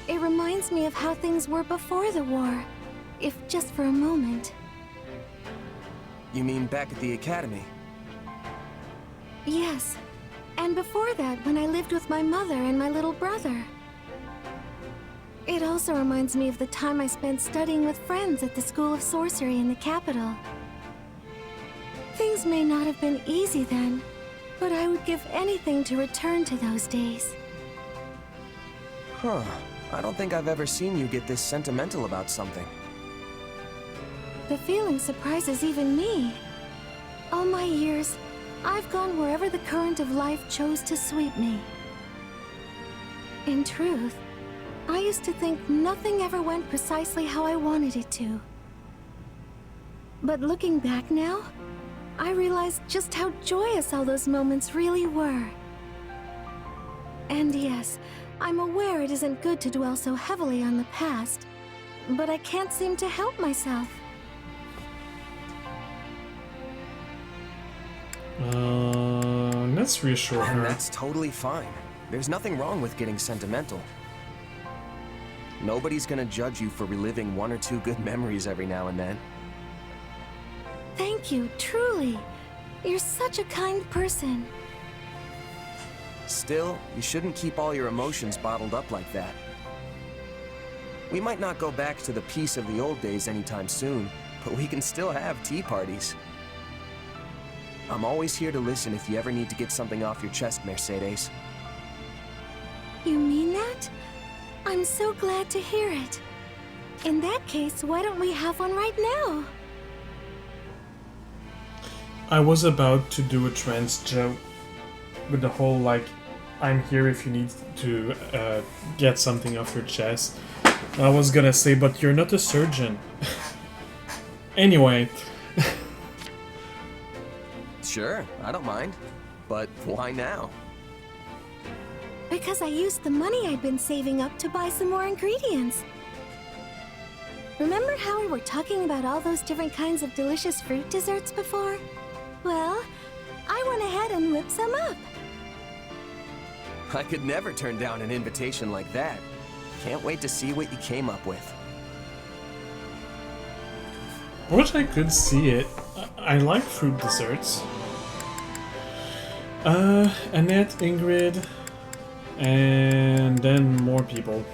It reminds me of how things were before the war, if just for a moment. You mean back at the academy? Yes, and before that, when I lived with my mother and my little brother. It also reminds me of the time I spent studying with friends at the School of Sorcery in the capital. Things may not have been easy then, but I would give anything to return to those days. Huh. I don't think I've ever seen you get this sentimental about something. The feeling surprises even me. All my years, I've gone wherever the current of life chose to sweep me. In truth, I used to think nothing ever went precisely how I wanted it to. But looking back now, I realize just how joyous all those moments really were. And yes, I'm aware it isn't good to dwell so heavily on the past, but I can't seem to help myself. Let's reassure her. And that's totally fine. There's nothing wrong with getting sentimental. Nobody's gonna judge you for reliving one or two good memories every now and then. Thank you, truly. You're such a kind person. Still, you shouldn't keep all your emotions bottled up like that. We might not go back to the peace of the old days anytime soon, but we can still have tea parties. I'm always here to listen if you ever need to get something off your chest, Mercedes. You mean that? I'm so glad to hear it. In that case, why don't we have one right now? I was about to do a trans joke with the whole, like, I'm here if you need to get something off your chest. I was gonna say, but you're not a surgeon. Anyway. Sure, I don't mind. But why now? Because I used the money I'd been saving up to buy some more ingredients. Remember how we were talking about all those different kinds of delicious fruit desserts before? Well, I went ahead and whipped some up. I could never turn down an invitation like that. Can't wait to see what you came up with. I wish I could see it. I like fruit desserts. Annette, Ingrid, and then more people.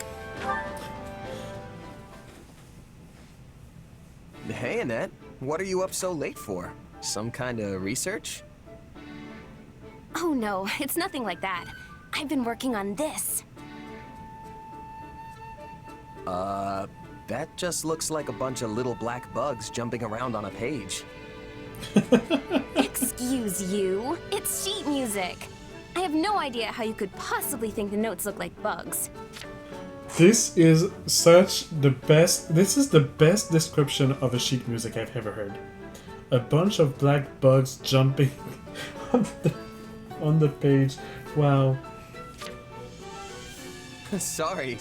Hey, Annette. What are you up so late for? Some kind of research? Oh no, it's nothing like that. I've been working on this. That just looks like a bunch of little black bugs jumping around on a page. Excuse you. It's sheet music. I have no idea how you could possibly think the notes look like bugs. This is such the best. This is the best description of a sheet music I've ever heard. A bunch of black bugs jumping on the page. Wow. Sorry.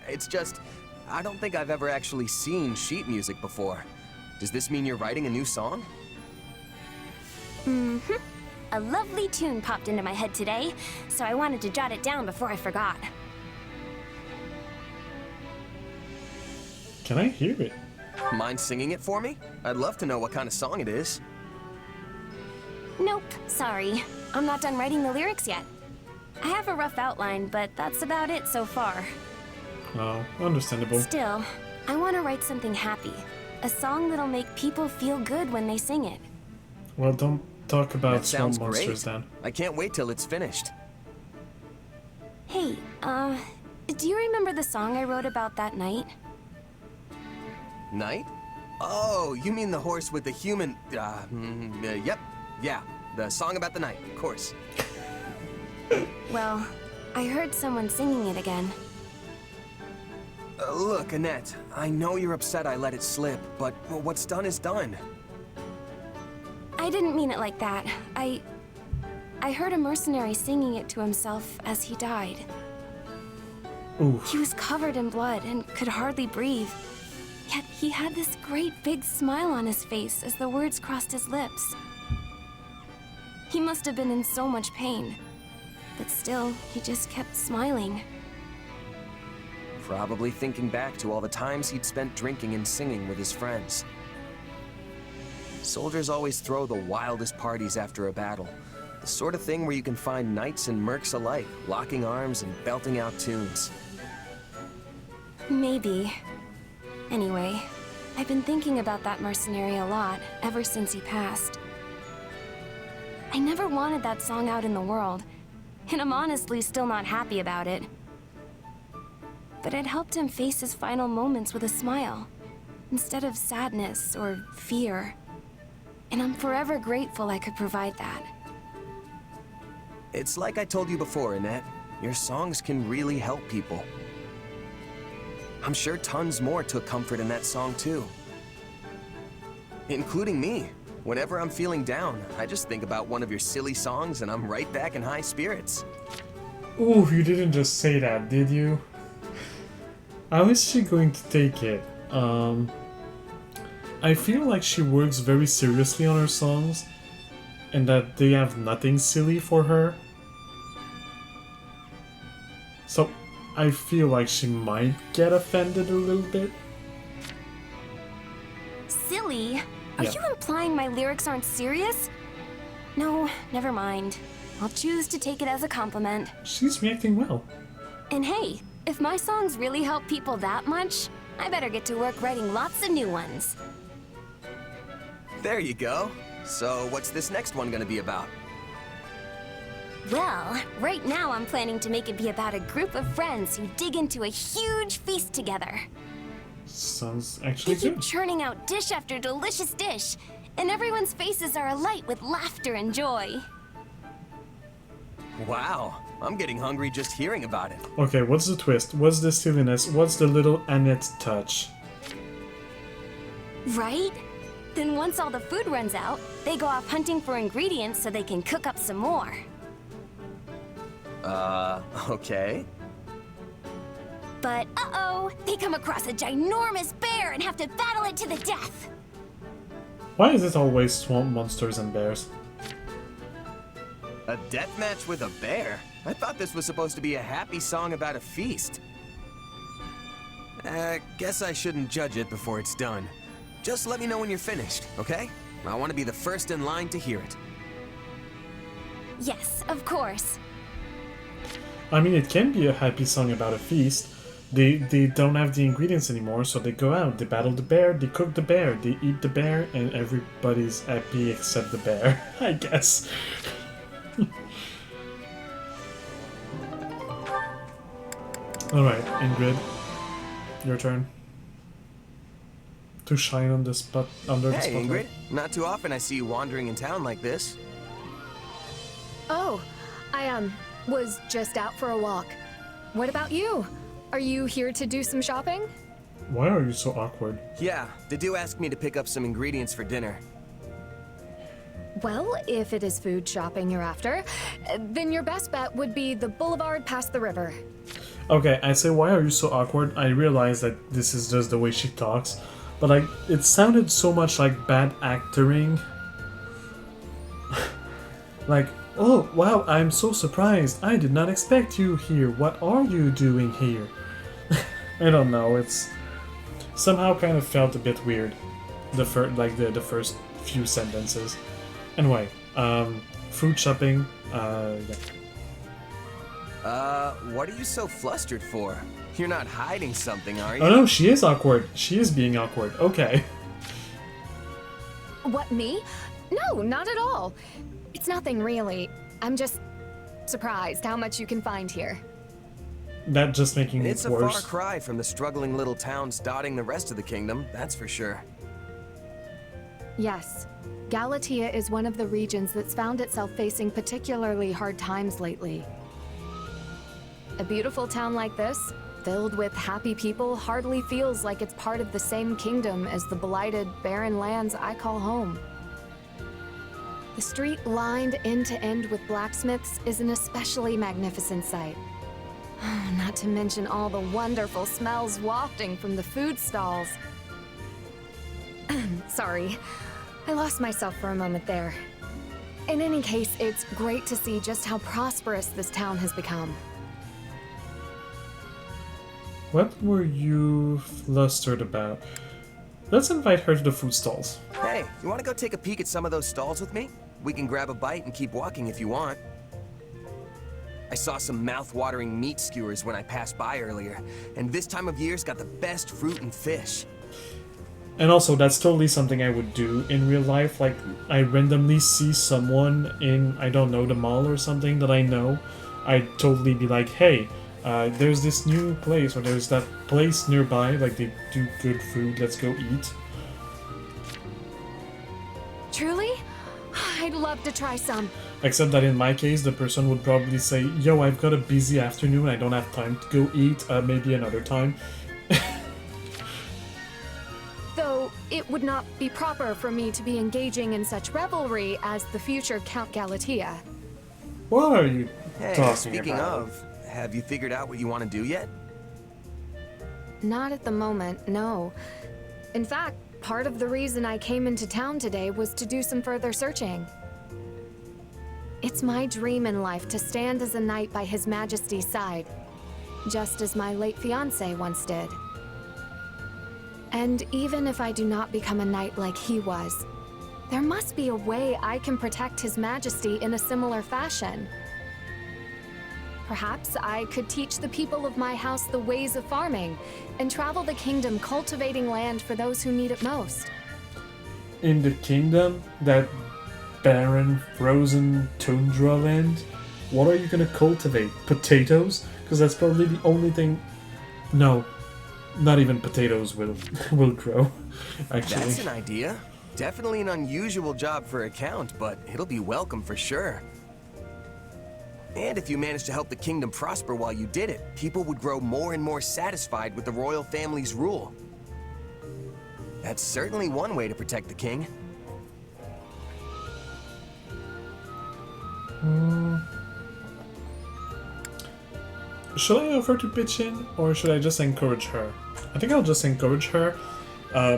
It's just, I don't think I've ever actually seen sheet music before. Does this mean you're writing a new song? Mm-hmm. A lovely tune popped into my head today, so I wanted to jot it down before I forgot. Can I hear it? Mind singing it for me? I'd love to know what kind of song it is. Nope, sorry. I'm not done writing the lyrics yet. I have a rough outline, but that's about it so far. Oh, understandable. Still, I want to write something happy. A song that'll make people feel good when they sing it. Well, don't talk about That swamp sounds monsters great. then. I can't wait till it's finished. Hey, do you remember the song I wrote about that night? Night? Oh, you mean the horse with the human... yep. Yeah, the song about the night, of course. Well, I heard someone singing it again. Look, Annette, I know you're upset I let it slip, but what's done is done. I didn't mean it like that. I heard a mercenary singing it to himself as he died. Ooh. He was covered in blood and could hardly breathe. Yet he had this great big smile on his face as the words crossed his lips. He must have been in so much pain. But still, he just kept smiling. Probably thinking back to all the times he'd spent drinking and singing with his friends. Soldiers always throw the wildest parties after a battle. The sort of thing where you can find knights and mercs alike, locking arms and belting out tunes. Maybe. Anyway, I've been thinking about that mercenary a lot ever since he passed. I never wanted that song out in the world, and I'm honestly still not happy about it. But it helped him face his final moments with a smile, instead of sadness or fear. And I'm forever grateful I could provide that. It's like I told you before, Annette. Your songs can really help people. I'm sure tons more took comfort in that song too. Including me. Whenever I'm feeling down, I just think about one of your silly songs and I'm right back in high spirits. Ooh, you didn't just say that, did you? How is she going to take it? I feel like she works very seriously on her songs, and that they have nothing silly for her. So, I feel like she might get offended a little bit. Silly? Are Yeah. you implying my lyrics aren't serious? No, never mind. I'll choose to take it as a compliment. She's reacting well. And hey, if my songs really help people that much, I better get to work writing lots of new ones. There you go. So what's this next one gonna be about? Well, right now I'm planning to make it be about a group of friends who dig into a huge feast together. Sounds They actually keep good. churning out dish after delicious dish, and everyone's faces are alight with laughter and joy. Wow, I'm getting hungry just hearing about it. Okay, what's the twist? What's the silliness? What's the little Annette touch? Right? Then once all the food runs out, they go off hunting for ingredients so they can cook up some more. Okay. But uh-oh, they come across a ginormous bear and have to battle it to the death. Why is it always swamp monsters and bears? A death match with a bear? I thought this was supposed to be a happy song about a feast. Guess I shouldn't judge it before it's done. Just let me know when you're finished, okay? I want to be the first in line to hear it. Yes, of course. I mean, it can be a happy song about a feast. They don't have the ingredients anymore, so they go out, they battle the bear, they cook the bear, they eat the bear, and everybody's happy except the bear, I guess. Alright, Ingrid, your turn. To shine on the spot under the spotlight. Hey, Ingrid. Not too often I see you wandering in town like this. Oh, I was just out for a walk. What about you? Are you here to do some shopping? Why are you so awkward? Yeah, they do ask me to pick up some ingredients for dinner. Well, if it is food shopping you're after, then your best bet would be the boulevard past the river. Okay, I say why are you so awkward? I realize that this is just the way she talks, but like it sounded so much like bad acting. Like, oh wow, I'm so surprised. I did not expect you here. What are you doing here? I don't know, it's somehow kind of felt a bit weird. The first few sentences. Anyway, food shopping, yeah. What are you so flustered for? You're not hiding something, are you? Oh no, she is awkward. She is being awkward. Okay. What, me? No, not at all. It's nothing really. I'm just surprised how much you can find here. That just making it worse. It's a far cry from the struggling little towns dotting the rest of the kingdom, that's for sure. Yes. Galatea is one of the regions that's found itself facing particularly hard times lately. A beautiful town like this, filled with happy people, hardly feels like it's part of the same kingdom as the blighted, barren lands I call home. The street lined end to end with blacksmiths is an especially magnificent sight. Not to mention all the wonderful smells wafting from the food stalls. Sorry, I lost myself for a moment there. In any case, it's great to see just how prosperous this town has become. What were you flustered about? Let's invite her to the food stalls. Hey, you want to go take a peek at some of those stalls with me? We can grab a bite and keep walking if you want. I saw some mouth-watering meat skewers when I passed by earlier, and this time of year's got the best fruit and fish. And also, that's totally something I would do in real life. Like, I randomly see someone in, I don't know, the mall or something that I know. I'd totally be like, hey, there's this new place, or there's that place nearby, like they do good food, let's go eat. Truly? I'd love to try some. Except that in my case, the person would probably say, yo, I've got a busy afternoon, I don't have time to go eat, maybe another time. Though it would not be proper for me to be engaging in such revelry as the future Count Galatea. What are you talking speaking about? of, have you figured out what you want to do yet? Not at the moment, no. In fact, part of the reason I came into town today was to do some further searching. It's my dream in life to stand as a knight by His Majesty's side, just as my late fiancé once did. And even if I do not become a knight like he was, there must be a way I can protect His Majesty in a similar fashion. Perhaps I could teach the people of my house the ways of farming, and travel the kingdom cultivating land for those who need it most. In the kingdom? That barren, frozen tundra land? What are you gonna cultivate? Potatoes? Because that's probably the only thing... No, not even potatoes will grow, actually. That's an idea. Definitely an unusual job for a count, but it'll be welcome for sure. And if you managed to help the kingdom prosper while you did it, people would grow more and more satisfied with the royal family's rule. That's certainly one way to protect the king. Should I offer to pitch in, or should I just encourage her? I think I'll just encourage her.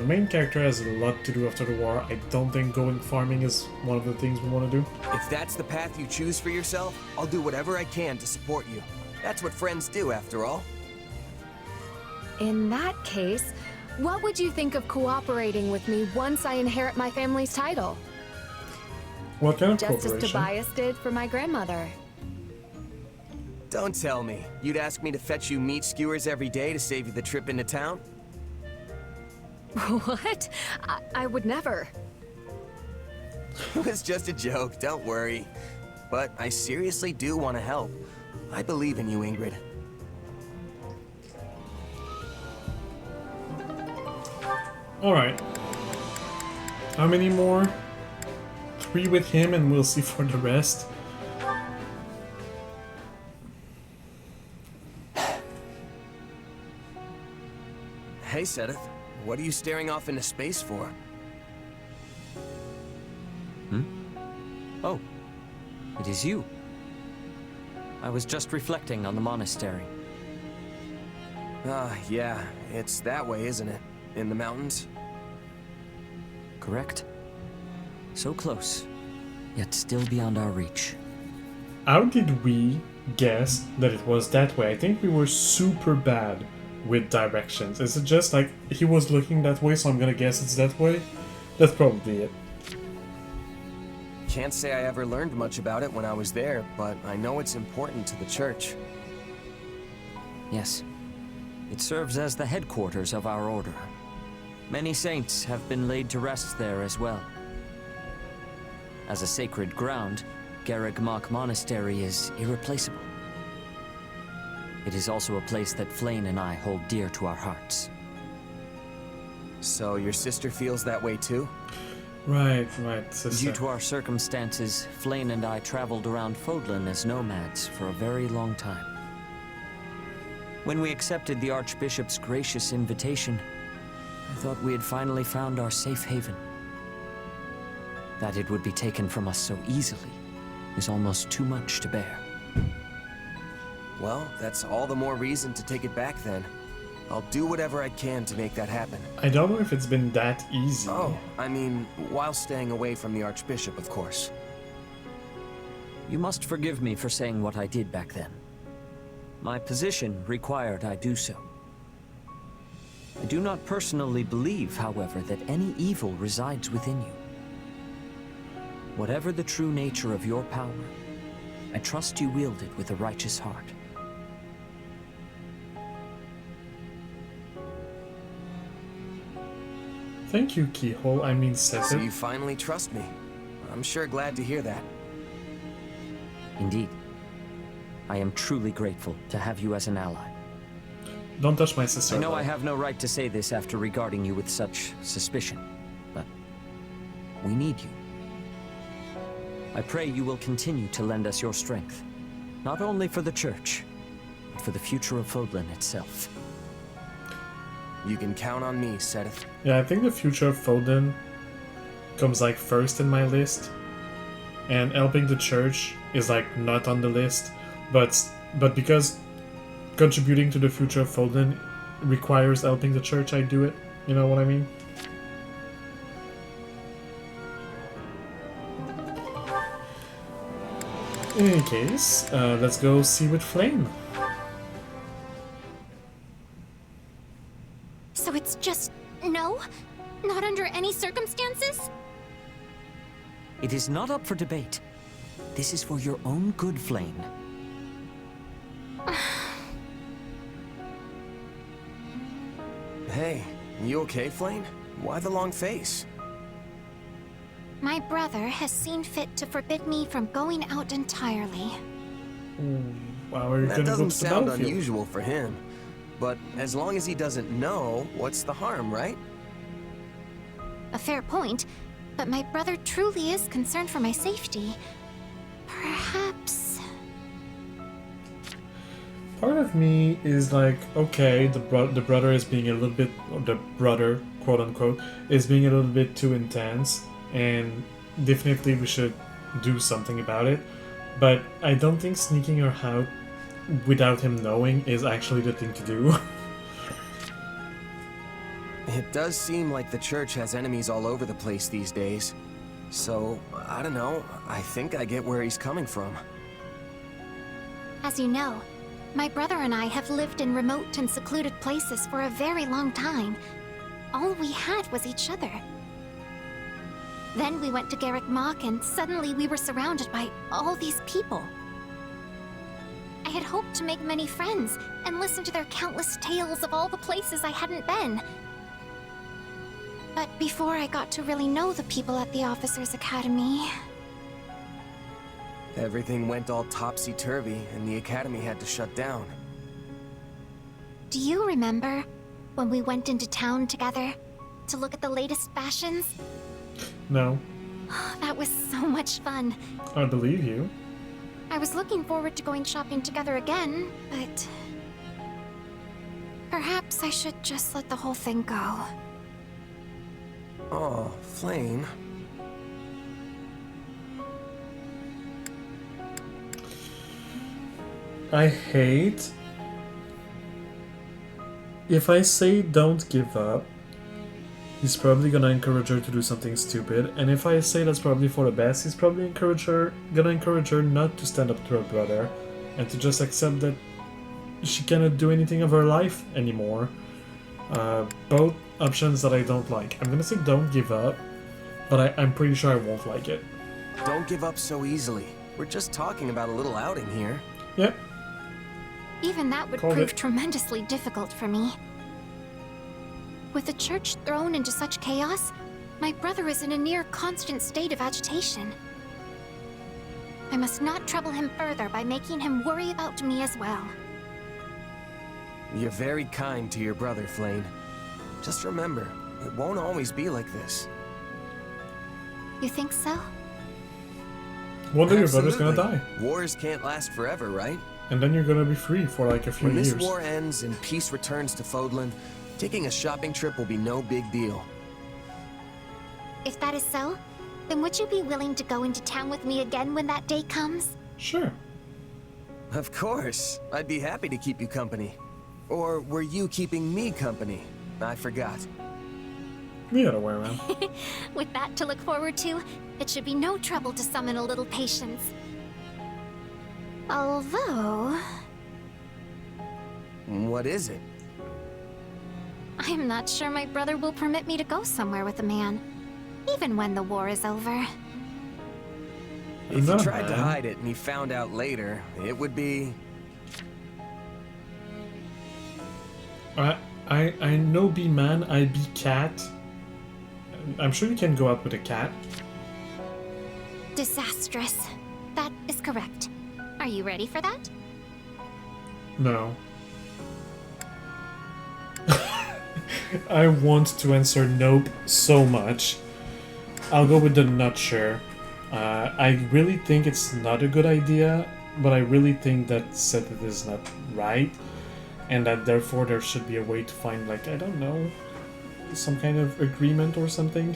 Main character has a lot to do after the war. I don't think going farming is one of the things we want to do. If that's the path you choose for yourself, I'll do whatever I can to support you. That's what friends do, after all. In that case, what would you think of cooperating with me once I inherit my family's title? What kind of Just as corporation? Tobias did for my grandmother. Don't tell me. You'd ask me to fetch you meat skewers every day to save you the trip into town? What? I would never. It was just a joke, don't worry. But I seriously do want to help. I believe in you, Ingrid. Alright. How many more? 3 with him and we'll see for the rest. Hey, Sedith. What are you staring off into space for? Oh, it is you. I was just reflecting on the monastery. Yeah, it's that way, isn't it? In the mountains? Correct. So close, yet still beyond our reach. How did we guess that it was that way? I think we were super bad with directions. Is it just like he was looking that way, so I'm gonna guess it's that way? That's probably it. Can't say I ever learned much about it when I was there, but I know it's important to the church. Yes. It serves as the headquarters of our order. Many saints have been laid to rest there as well. As a sacred ground, Garreg Monastery is irreplaceable. It is also a place that Flayn and I hold dear to our hearts. So your sister feels that way too? Right, sister. Due to our circumstances, Flayn and I traveled around Fodlan as nomads for a very long time. When we accepted the Archbishop's gracious invitation, I thought we had finally found our safe haven. That it would be taken from us so easily is almost too much to bear. Well, that's all the more reason to take it back then. I'll do whatever I can to make that happen. I don't know if it's been that easy. Oh, I mean, while staying away from the Archbishop, of course. You must forgive me for saying what I did back then. My position required I do so. I do not personally believe, however, that any evil resides within you. Whatever the true nature of your power, I trust you wield it with a righteous heart. Thank you, Keyhole. I mean, So Sedith. you finally trust me. I'm sure glad to hear that. Indeed. I am truly grateful to have you as an ally. Don't touch my sister. I know I have no right to say this after regarding you with such suspicion, but we need you. I pray you will continue to lend us your strength, not only for the Church, but for the future of Fodlan itself. You can count on me, Sedith. Yeah, I think the future of Fodlan comes like first in my list, and helping the church is like not on the list, but because contributing to the future of Fodlan requires helping the church, I do it. You know what I mean? In any case, let's go see with Flayn. So it's just no? Not under any circumstances? It is not up for debate. This is for your own good, Flayn. Hey, you okay, Flayn? Why the long face? My brother has seen fit to forbid me from going out entirely. Wow, are you That gonna go doesn't to the sound battlefield? unusual for him. But as long as he doesn't know, what's the harm, right? A fair point, but my brother truly is concerned for my safety. Perhaps... Part of me is like, okay, the brother is being a little bit, or the brother, quote unquote, is being a little bit too intense, and definitely we should do something about it. But I don't think sneaking her out without him knowing is actually the thing to do. It does seem like the church has enemies all over the place these days. So, I don't know, I think I get where he's coming from. As you know, my brother and I have lived in remote and secluded places for a very long time. All we had was each other. Then we went to Garrick Mach, and suddenly we were surrounded by all these people. I had hoped to make many friends and listen to their countless tales of all the places I hadn't been. But before I got to really know the people at the Officers' Academy... Everything went all topsy-turvy, and the Academy had to shut down. Do you remember when we went into town together to look at the latest fashions? No. That was so much fun. I believe you. I was looking forward to going shopping together again, but... perhaps I should just let the whole thing go. Oh, Flayn. I hate... If I say don't give up, he's probably gonna encourage her to do something stupid, and if I say that's probably for the best, he's probably gonna encourage her not to stand up to her brother, and to just accept that she cannot do anything of her life anymore. Both options that I don't like. I'm gonna say don't give up, but I'm pretty sure I won't like it. Don't give up so easily. We're just talking about a little outing here. Yep. Even that would prove tremendously difficult for me. With the church thrown into such chaos, my brother is in a near constant state of agitation. I must not trouble him further by making him worry about me as well. You're very kind to your brother, Flayn. Just remember, it won't always be like this. You think so? One day your brother's gonna die. Wars can't last forever, right? And then you're gonna be free for like a few years. When this war ends and peace returns to Fodlan, taking a shopping trip will be no big deal. If that is so, then would you be willing to go into town with me again when that day comes? Sure. Of course. I'd be happy to keep you company. Or were you keeping me company? I forgot. The other way around. With that to look forward to, it should be no trouble to summon a little patience. Although... What is it? I am not sure my brother will permit me to go somewhere with a man, even when the war is over. If you tried to hide it and he found out later, it would be... I know be man, I be cat. I'm sure you can go out with a cat. Disastrous. That is correct. Are you ready for that? No. I want to answer nope so much. I'll go with the not sure. I really think it's not a good idea, but I really think that said it is not right, and that therefore there should be a way to find, like, I don't know, some kind of agreement or something.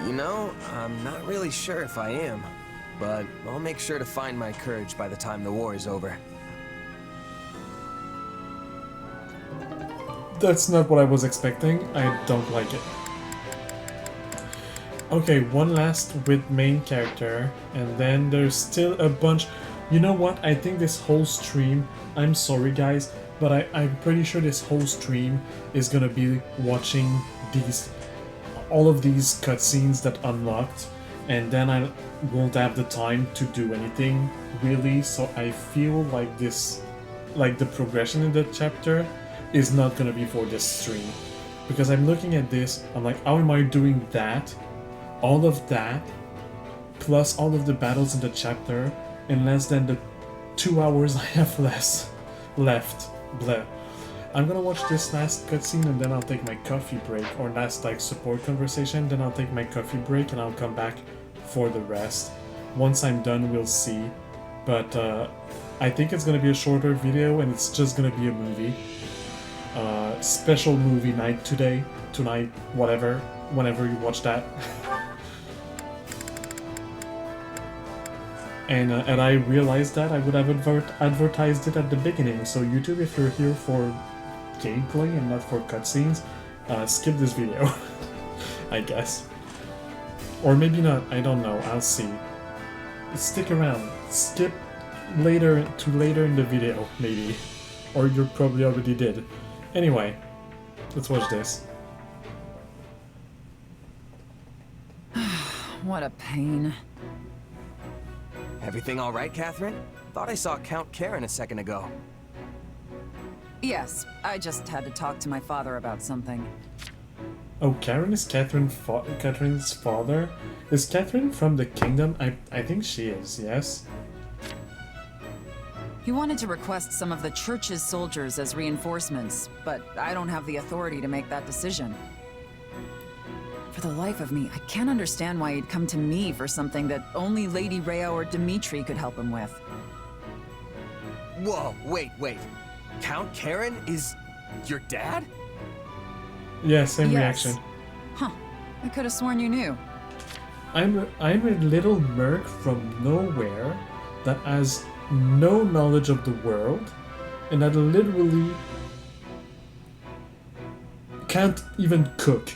You know, I'm not really sure if I am, but I'll make sure to find my courage by the time the war is over. That's not what I was expecting. I don't like it. Okay, one last with main character, and then there's still a bunch. You know what? I think this whole stream, I'm sorry guys, but I'm pretty sure this whole stream is gonna be watching all of these cutscenes that unlocked, and then I won't have the time to do anything really, so I feel like this, like the progression in the chapter is not gonna be for this stream. Because I'm looking at this, I'm like, how am I doing that? All of that, plus all of the battles in the chapter, in less than the 2 hours I have left. Bleh. I'm gonna watch this last cutscene and then I'll take my coffee break, or last like support conversation, then I'll take my coffee break and I'll come back for the rest. Once I'm done, we'll see. But I think it's gonna be a shorter video and it's just gonna be a movie. Special movie night tonight, whatever, whenever you watch that. And I realized that I would have advertised it at the beginning. So YouTube, if you're here for gameplay and not for cutscenes, skip this video, I guess. Or maybe not, I don't know, I'll see. Stick around, skip later in the video, maybe. Or you probably already did. Anyway, let's watch this. what a pain. Everything all right, Catherine? Thought I saw Count Karen a second ago. Yes, I just had to talk to my father about something. Oh, Karen is Catherine's father? Is Catherine from the kingdom? I think she is, yes? He wanted to request some of the church's soldiers as reinforcements, but I don't have the authority to make that decision. For the life of me, I can't understand why he'd come to me for something that only Lady Rhea or Dimitri could help him with. Whoa, wait. Count Karen is your dad? Yeah, same Yes. reaction. Huh. I could have sworn you knew. I'm a little merc from nowhere that has no knowledge of the world and that literally can't even cook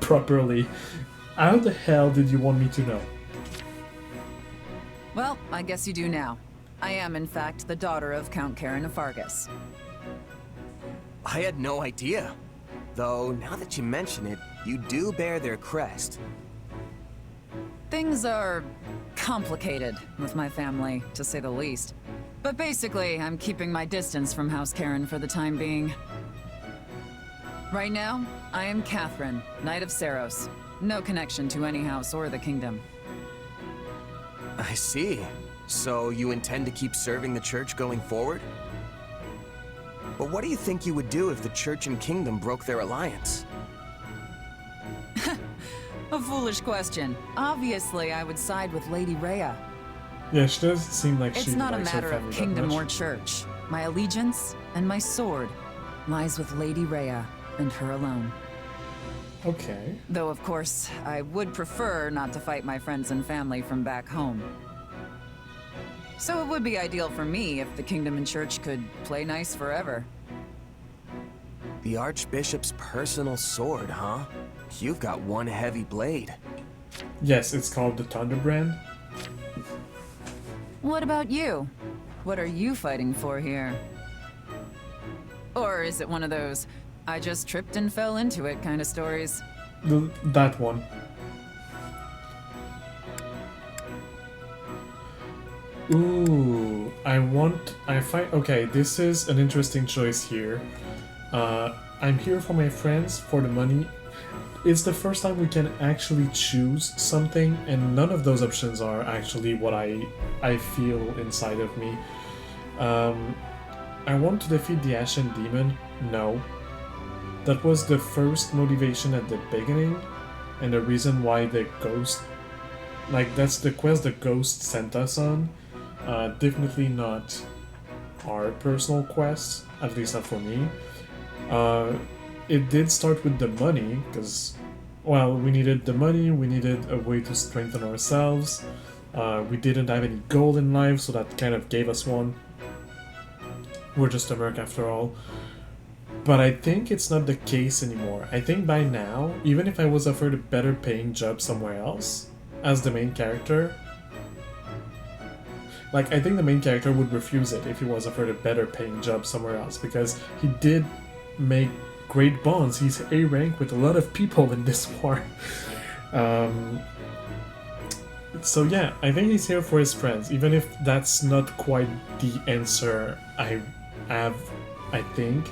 properly. How the hell did you want me to know? Well, I guess you do now. I am, in fact, the daughter of Count Karen of Fargus. I had no idea. Though, now that you mention it, you do bear their crest. Things are complicated with my family, to say the least. But basically, I'm keeping my distance from House Karen for the time being. Right now, I am Catherine, Knight of Saros. No connection to any house or the kingdom. I see. So you intend to keep serving the church going forward? But what do you think you would do if the church and kingdom broke their alliance? A foolish question. Obviously, I would side with Lady Rhea. Yeah, she does seem like It's she not a likes her matter of family that kingdom much. or church. My allegiance and my sword lies with Lady Rhea and her alone. Okay. Though, of course, I would prefer not to fight my friends and family from back home. So it would be ideal for me if the kingdom and church could play nice forever. The Archbishop's personal sword, huh? You've got one heavy blade. Yes, it's called the Thunderbrand. What about you? What are you fighting for here? Or is it one of those, I just tripped and fell into it kind of stories? That one. Ooh, okay, this is an interesting choice here. I'm here for my friends, for the money. It's the first time we can actually choose something, and none of those options are actually what I feel inside of me. I want to defeat the Ashen Demon? No. That was the first motivation at the beginning, and the reason why the ghost... Like, that's the quest the ghost sent us on. Definitely not our personal quest, at least not for me. It did start with the money, because, well, we needed the money, we needed a way to strengthen ourselves. We didn't have any goal in life, so that kind of gave us one. We're just a merc after all. But I think it's not the case anymore. I think by now, even if I was offered a better paying job somewhere else, as the main character, like, I think the main character would refuse it if he was offered a better paying job somewhere else, because he did make great bonds. He's A rank with a lot of people in this war. So yeah, I think he's here for his friends, even if that's not quite the answer I have, I think.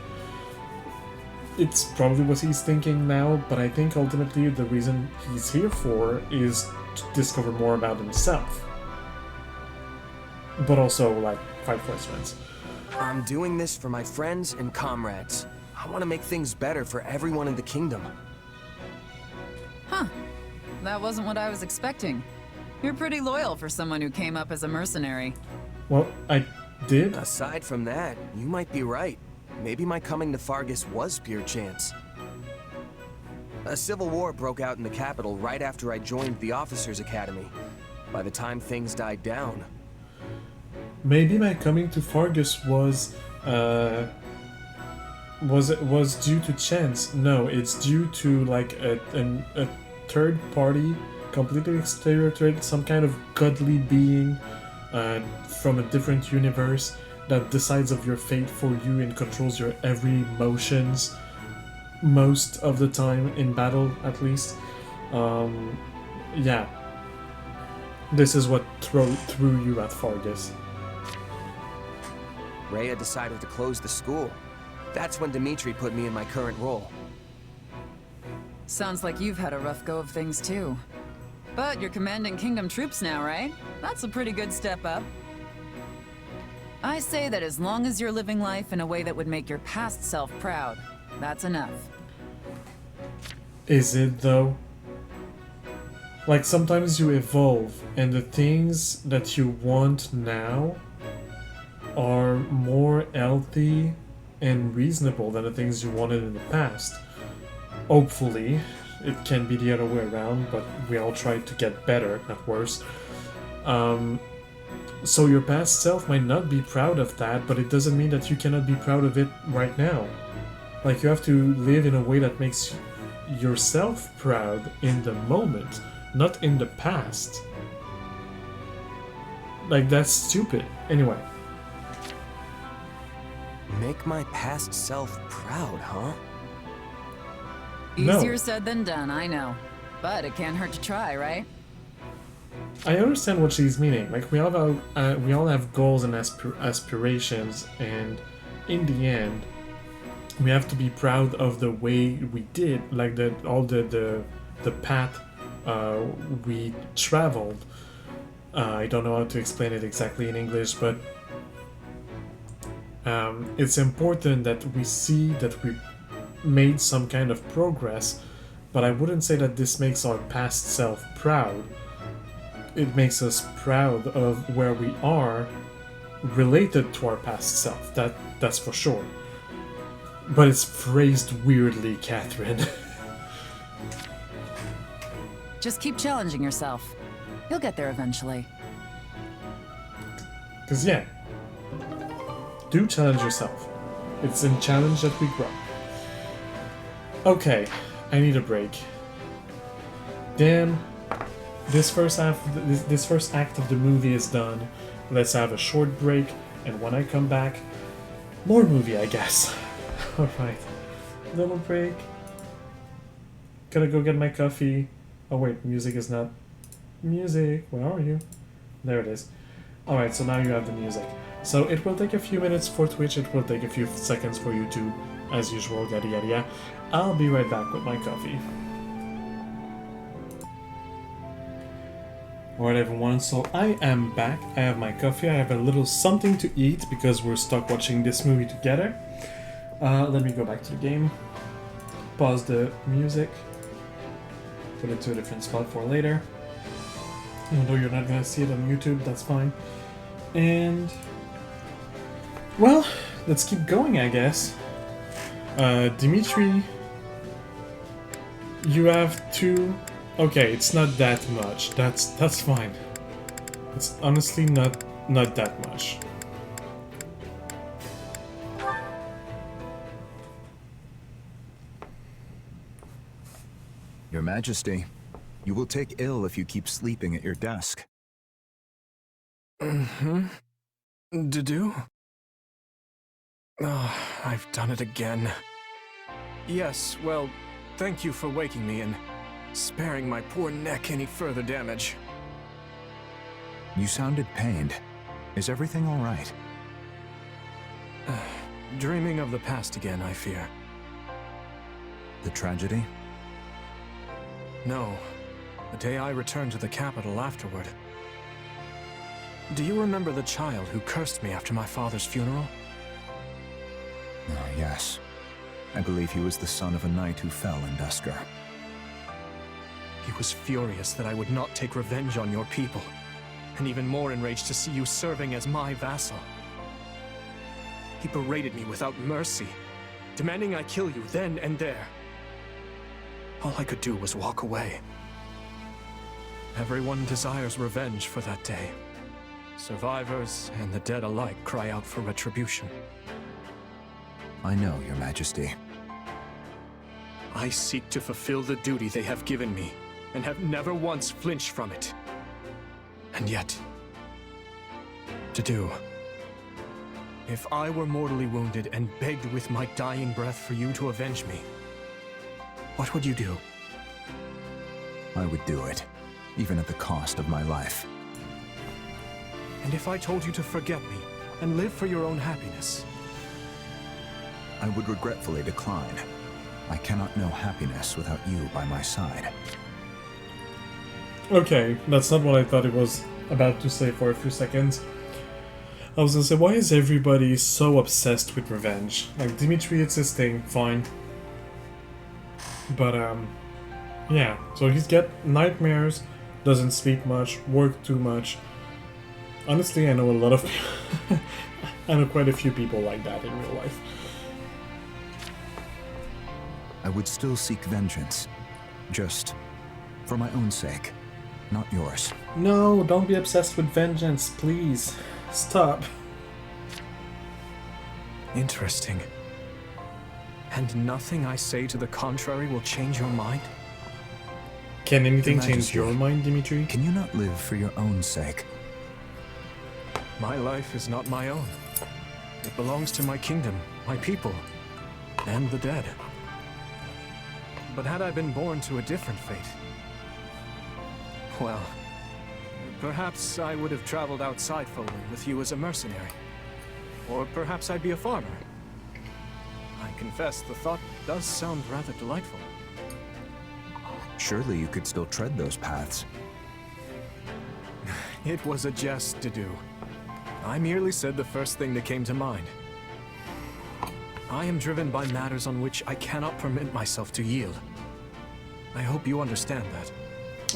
It's probably what he's thinking now, but I think ultimately the reason he's here for is to discover more about himself. But also, like, fight for his friends. I'm doing this for my friends and comrades. I want to make things better for everyone in the kingdom. Huh. That wasn't what I was expecting. You're pretty loyal for someone who came up as a mercenary. Well, I did. Aside from that, you might be right. Maybe my coming to Fargus was pure chance. A civil war broke out in the capital right after I joined the Officers' Academy. By the time things died down... Maybe my coming to Fargus was due to chance. No, it's due to like a third party, completely exterior threat, some kind of godly being from a different universe that decides of your fate for you and controls your every motions most of the time in battle, at least. yeah. This is what threw you at Fargus. Rhea decided to close the school. That's when Dimitri put me in my current role. Sounds like you've had a rough go of things too. But you're commanding Kingdom troops now, right? That's a pretty good step up. I say that as long as you're living life in a way that would make your past self proud, that's enough. Is it though? Like sometimes you evolve and the things that you want now are more healthy and reasonable than the things you wanted in the past. Hopefully, it can be the other way around, but we all try to get better, not worse. So your past self might not be proud of that, but it doesn't mean that you cannot be proud of it right now. Like, you have to live in a way that makes yourself proud in the moment, not in the past. Like, that's stupid. Anyway. Make my past self proud, huh? Easier said than done, I know. But it can't hurt to try, right? I understand what she's meaning. Like, we all have goals and aspirations, and in the end, we have to be proud of the way we did, like all the path we traveled. I don't know how to explain it exactly in English, but it's important that we see that we made some kind of progress, but I wouldn't say that this makes our past self proud. It makes us proud of where we are related to our past self, that's for sure. But it's phrased weirdly, Catherine. Just keep challenging yourself. You'll get there eventually. Because yeah, do challenge yourself. It's in challenge that we grow. Okay, I need a break. Damn, this first act of the movie is done. Let's have a short break, and when I come back, more movie, I guess. Alright, little break. Gotta go get my coffee. Oh wait, music is not... Music, where are you? There it is. Alright, so now you have the music. So it will take a few minutes for Twitch, it will take a few seconds for YouTube, as usual, yada yada yada. I'll be right back with my coffee. Alright everyone, so I am back. I have my coffee, I have a little something to eat because we're stuck watching this movie together. Let me go back to the game. Pause the music. Put it to a different spot for later. Even though you're not gonna see it on YouTube, that's fine. And... well, let's keep going, I guess. Dimitri... you have to... okay, it's not that much. That's fine. It's honestly not that much. Your Majesty, you will take ill if you keep sleeping at your desk. Do? Oh, I've done it again. Yes, well, thank you for waking me and sparing my poor neck any further damage. You sounded pained. Is everything all right? Dreaming of the past again, I fear. The tragedy? No. The day I returned to the capital afterward. Do you remember the child who cursed me after my father's funeral? Oh, yes. I believe he was the son of a knight who fell in Dusker. He was furious that I would not take revenge on your people, and even more enraged to see you serving as my vassal. He berated me without mercy, demanding I kill you then and there. All I could do was walk away. Everyone desires revenge for that day. Survivors and the dead alike cry out for retribution. I know, Your Majesty. I seek to fulfill the duty they have given me, and have never once flinched from it. And yet... to do. If I were mortally wounded and begged with my dying breath for you to avenge me, what would you do? I would do it. even at the cost of my life. And if I told you to forget me and live for your own happiness? I would regretfully decline. I cannot know happiness without you by my side. Okay, that's not what I thought it was about to say for a few seconds. I was gonna say, why is everybody so obsessed with revenge? Like, Dimitri, it's his thing, fine. But, yeah. So he's got nightmares, doesn't speak much, work too much. Honestly, I know a lot of people. I know quite a few people like that in real life. I would still seek vengeance. Just for my own sake, not yours. No, don't be obsessed with vengeance, please. Stop. Interesting. And nothing I say to the contrary will change your mind? Can anything Your change Majesty, your mind, Dimitri? Can you not live for your own sake? My life is not my own. It belongs to my kingdom, my people, and the dead. But had I been born to a different fate, well, perhaps I would have traveled outside Foland with you as a mercenary. Or perhaps I'd be a farmer. I confess the thought does sound rather delightful. Surely you could still tread those paths. It was a jest to do. I merely said the first thing that came to mind. I am driven by matters on which I cannot permit myself to yield. I hope you understand that.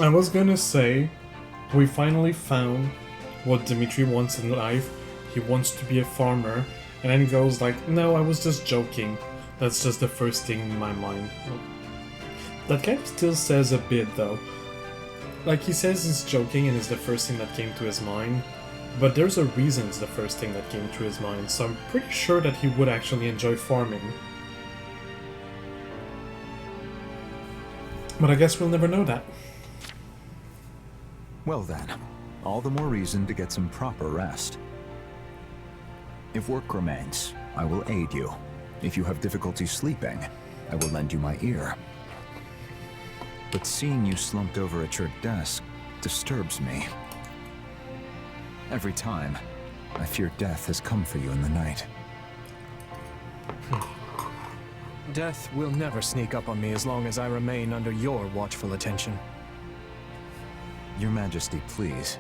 I was gonna say, we finally found what Dimitri wants in life. He wants to be a farmer, and then he goes like, no, I was just joking. That's just the first thing in my mind. That kind of still says a bit, though. Like, he says he's joking and it's the first thing that came to his mind, but there's a reason it's the first thing that came to his mind, so I'm pretty sure that he would actually enjoy farming. But I guess we'll never know that. Well then, all the more reason to get some proper rest. If work remains, I will aid you. If you have difficulty sleeping, I will lend you my ear. But seeing you slumped over at your desk disturbs me. Every time, I fear death has come for you in the night. Death will never sneak up on me as long as I remain under your watchful attention. Your Majesty, please.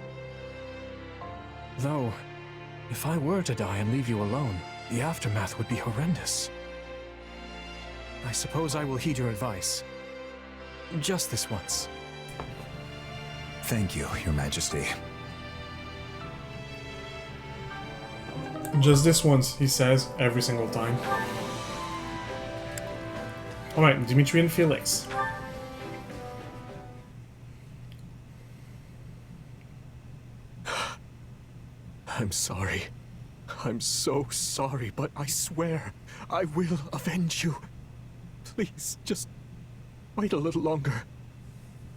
Though, if I were to die and leave you alone, the aftermath would be horrendous. I suppose I will heed your advice. Just this once. Thank you, Your Majesty. Just this once, he says, every single time. Alright, Dimitri and Felix. I'm sorry. I'm so sorry, but I swear, I will avenge you. Please, just wait a little longer.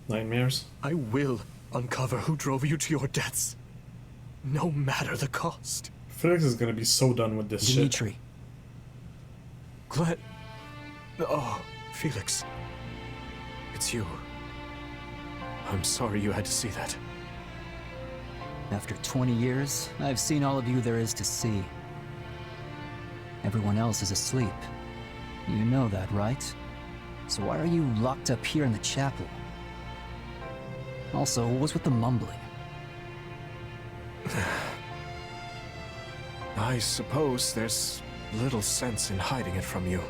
Nightmares? I will uncover who drove you to your deaths. No matter the cost. Felix is gonna be so done with this Dimitri. shit. Glad... Oh, Felix. It's you. I'm sorry you had to see that. After 20 years, I've seen all of you there is to see. Everyone else is asleep. You know that, right? So why are you locked up here in the chapel? Also, what's with the mumbling? I suppose there's little sense in hiding it from you.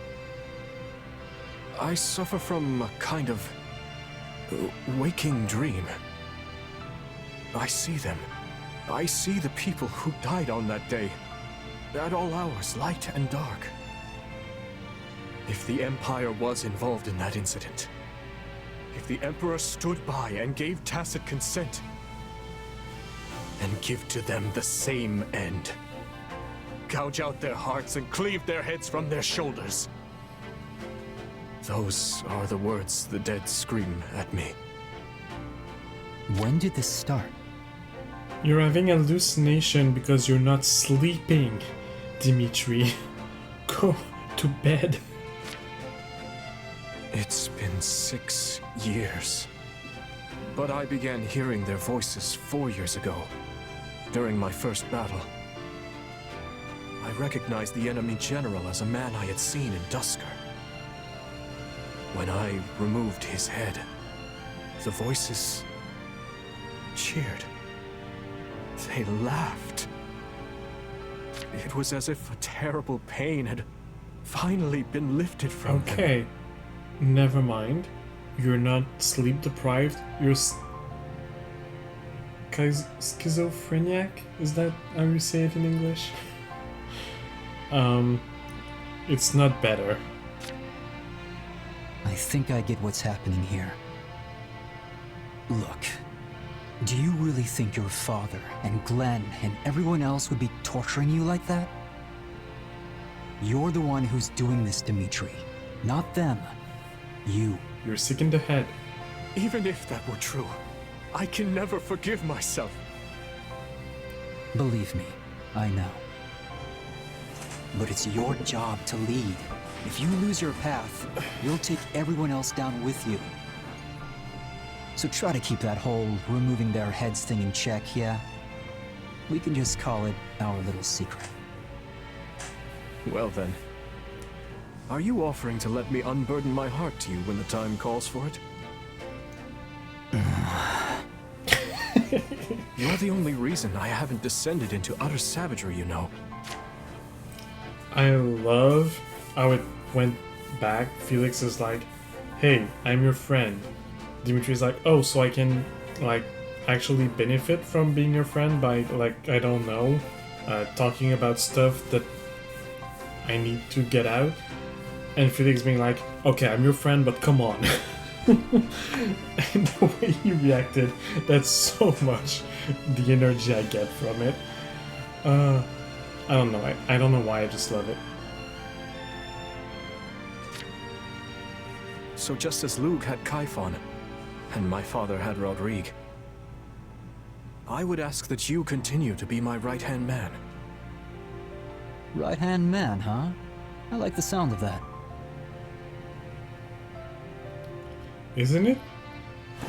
I suffer from a kind of waking dream. I see them. I see the people who died on that day. At all hours, light and dark. If the Empire was involved in that incident, if the Emperor stood by and gave tacit consent, then give to them the same end. Gouge out their hearts and cleave their heads from their shoulders. Those are the words the dead scream at me. When did this start? You're having a hallucination because you're not sleeping, Dimitri. Go to bed. It's been 6 years. But I began hearing their voices 4 years ago, during my first battle. I recognized the enemy general as a man I had seen in Dusker. When I removed his head, the voices cheered. They laughed. It was as if a terrible pain had finally been lifted from them. Okay, never mind. You're not sleep deprived. You're schizophrenic. Is that how you say it in English? It's not better. I think I get what's happening here. Look, do you really think your father and Glenn and everyone else would be torturing you like that? You're the one who's doing this, Dimitri, not them. You. You're sick in the head. Even if that were true, I can never forgive myself. Believe me, I know. But it's your job to lead. If you lose your path, you'll take everyone else down with you. So try to keep that whole removing their heads thing in check, yeah? We can just call it our little secret. Well then, are you offering to let me unburden my heart to you when the time calls for it? You're the only reason I haven't descended into utter savagery, you know. I love how it went back. Felix is like, hey, I'm your friend. Dimitri's like, oh, so I can, like, actually benefit from being your friend by, like, I don't know, talking about stuff that I need to get out. And Felix being like, okay, I'm your friend, but come on. And the way he reacted, that's so much the energy I get from it. I don't know. I don't know why, I just love it. So just as Lug had Kaifon, and my father had Rodrigue, I would ask that you continue to be my right-hand man. Right-hand man, huh? I like the sound of that. Isn't it?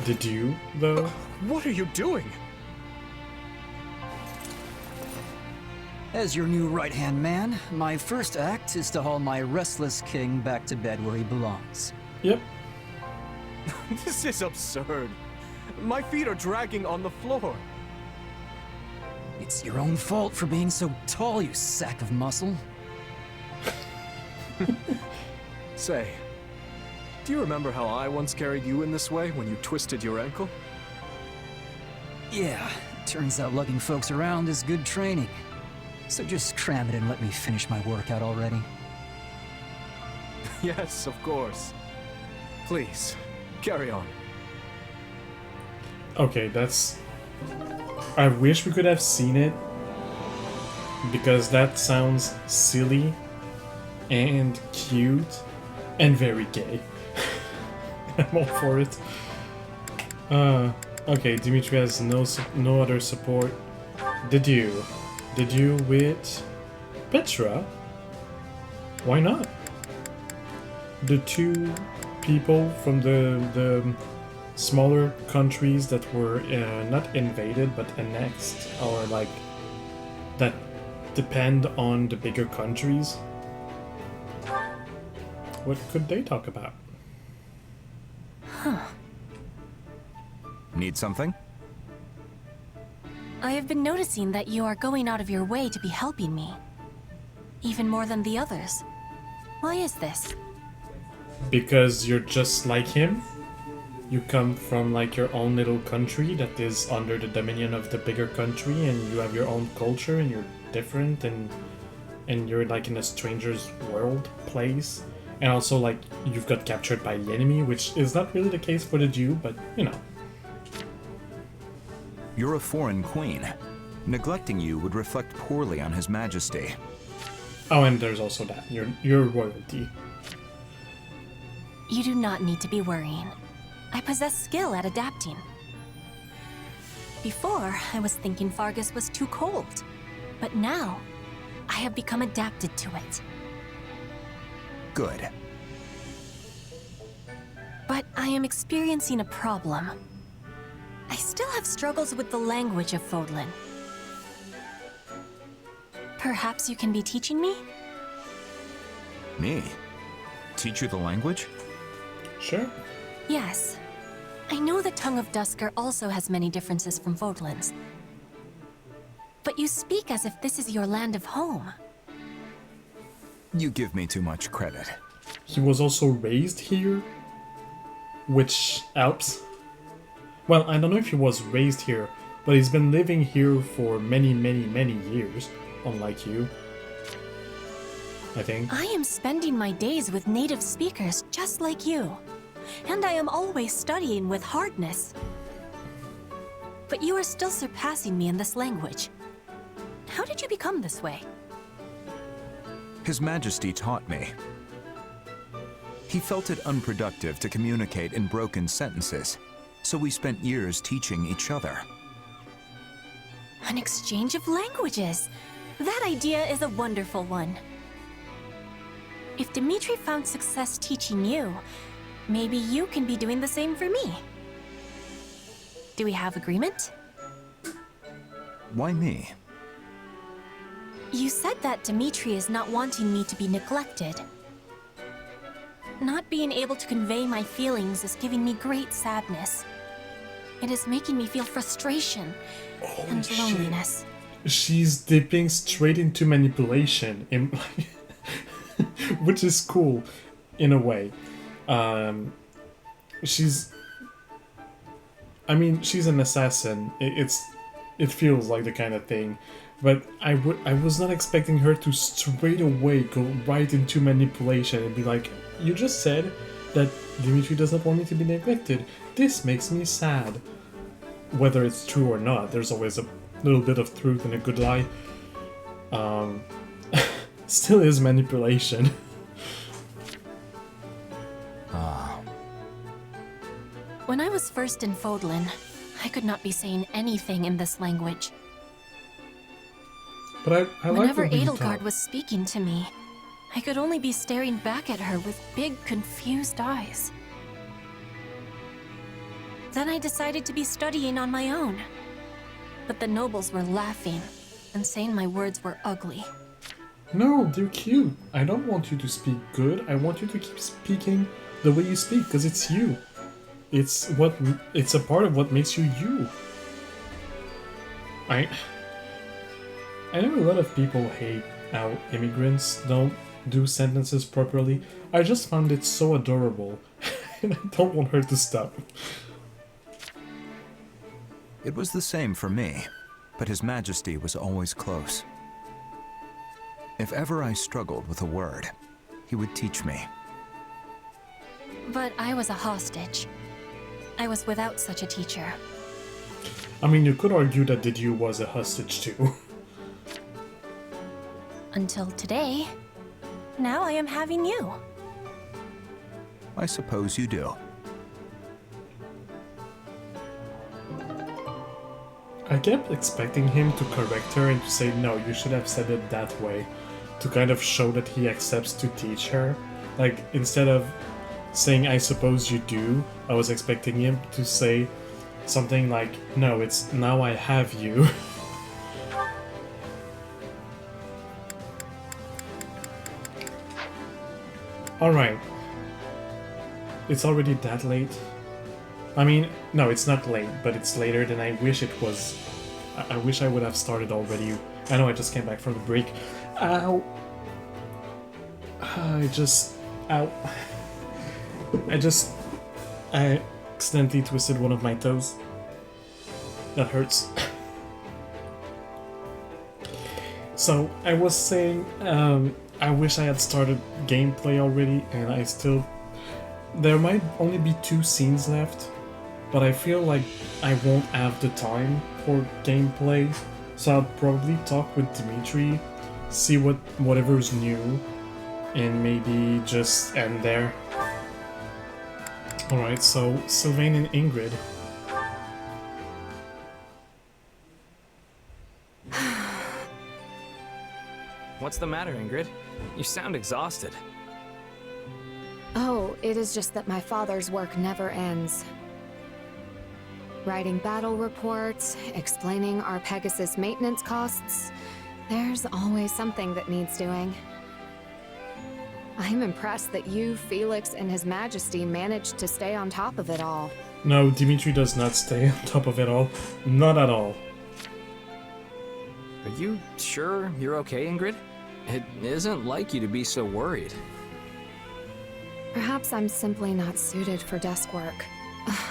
Did you, though? What are you doing? As your new right-hand man, my first act is to haul my restless king back to bed where he belongs. Yep. This is absurd. My feet are dragging on the floor. It's your own fault for being so tall, you sack of muscle. Say, do you remember how I once carried you in this way when you twisted your ankle? Yeah, turns out lugging folks around is good training. So just cram it and let me finish my workout already. Yes, of course. Please, carry on. Okay, that's... I wish we could have seen it, because that sounds silly and cute and very gay. I'm all for it. Okay, Dimitri has no other support. Did you with Petra? Why not? The two people from the smaller countries that were not invaded but annexed, or like that depend on the bigger countries. What could they talk about? Huh. Need something? I have been noticing that you are going out of your way to be helping me. Even more than the others. Why is this? Because you're just like him. You come from like your own little country that is under the dominion of the bigger country, and you have your own culture, and you're different, and you're like in a stranger's world place. And also, like, you've got captured by the enemy, which is not really the case for the Jew, but you know. You're a foreign queen. Neglecting you would reflect poorly on His Majesty. Oh, and there's also that. You're royalty. You do not need to be worrying. I possess skill at adapting. Before, I was thinking Fargus was too cold. But now, I have become adapted to it. Good. But I am experiencing a problem. I still have struggles with the language of Fodlan. Perhaps you can be teaching me? Me? Teach you the language? Sure. Yes. I know the tongue of Dusker also has many differences from Fodlan's. But you speak as if this is your land of home. You give me too much credit. He was also raised here, which helps. Well, I don't know if he was raised here, but he's been living here for many, many, many years, unlike you, I think. I am spending my days with native speakers just like you, and I am always studying with hardness. But you are still surpassing me in this language. How did you become this way? His Majesty taught me. He felt it unproductive to communicate in broken sentences, so we spent years teaching each other. An exchange of languages! That idea is a wonderful one. If Dimitri found success teaching you, maybe you can be doing the same for me. Do we have agreement? Why me? You said that Dimitri is not wanting me to be neglected. Not being able to convey my feelings is giving me great sadness. It is making me feel frustration and loneliness. She's dipping straight into manipulation, which is cool, in a way. She's an assassin. It feels like the kind of thing. But I was not expecting her to straight away go right into manipulation and be like, you just said that Dimitri doesn't want me to be neglected. This makes me sad. Whether it's true or not, there's always a little bit of truth in a good lie. Still is manipulation. When I was first in Fodlan, I could not be saying anything in this language. But I like whenever when you Edelgard talk. was speaking to me, I could only be staring back at her with big, confused eyes. Then I decided to be studying on my own. But the nobles were laughing and saying my words were ugly. No, they're cute. I don't want you to speak good. I want you to keep speaking the way you speak, because it's you. It's a part of what makes you you. I know a lot of people hate how immigrants don't do sentences properly. I just found it so adorable, and I don't want her to stop. It was the same for me, but His Majesty was always close. If ever I struggled with a word, he would teach me. But I was a hostage. I was without such a teacher. I mean, you could argue that Didier was a hostage too. Until today. Now I am having you. I suppose you do. I kept expecting him to correct her and to say, no, you should have said it that way. To kind of show that he accepts to teach her. Like, instead of saying, I suppose you do, I was expecting him to say something like, no, it's now I have you. Alright. It's already that late. I mean, no, it's not late, but it's later than I wish it was. I wish I would have started already. I know I just came back from the break. Ow! Ow. I accidentally twisted one of my toes. That hurts. So, I was saying, I wish I had started gameplay already, and I still... There might only be 2 scenes left, but I feel like I won't have the time for gameplay, so I'll probably talk with Dimitri, see whatever's new, and maybe just end there. Alright, so Sylvain and Ingrid. What's the matter, Ingrid? You sound exhausted. Oh, it is just that my father's work never ends. Writing battle reports, explaining our Pegasus maintenance costs. There's always something that needs doing. I'm impressed that you, Felix, and His Majesty managed to stay on top of it all. No, Dimitri does not stay on top of it all. Not at all. Are you sure you're okay, Ingrid? It isn't like you to be so worried. Perhaps I'm simply not suited for desk work.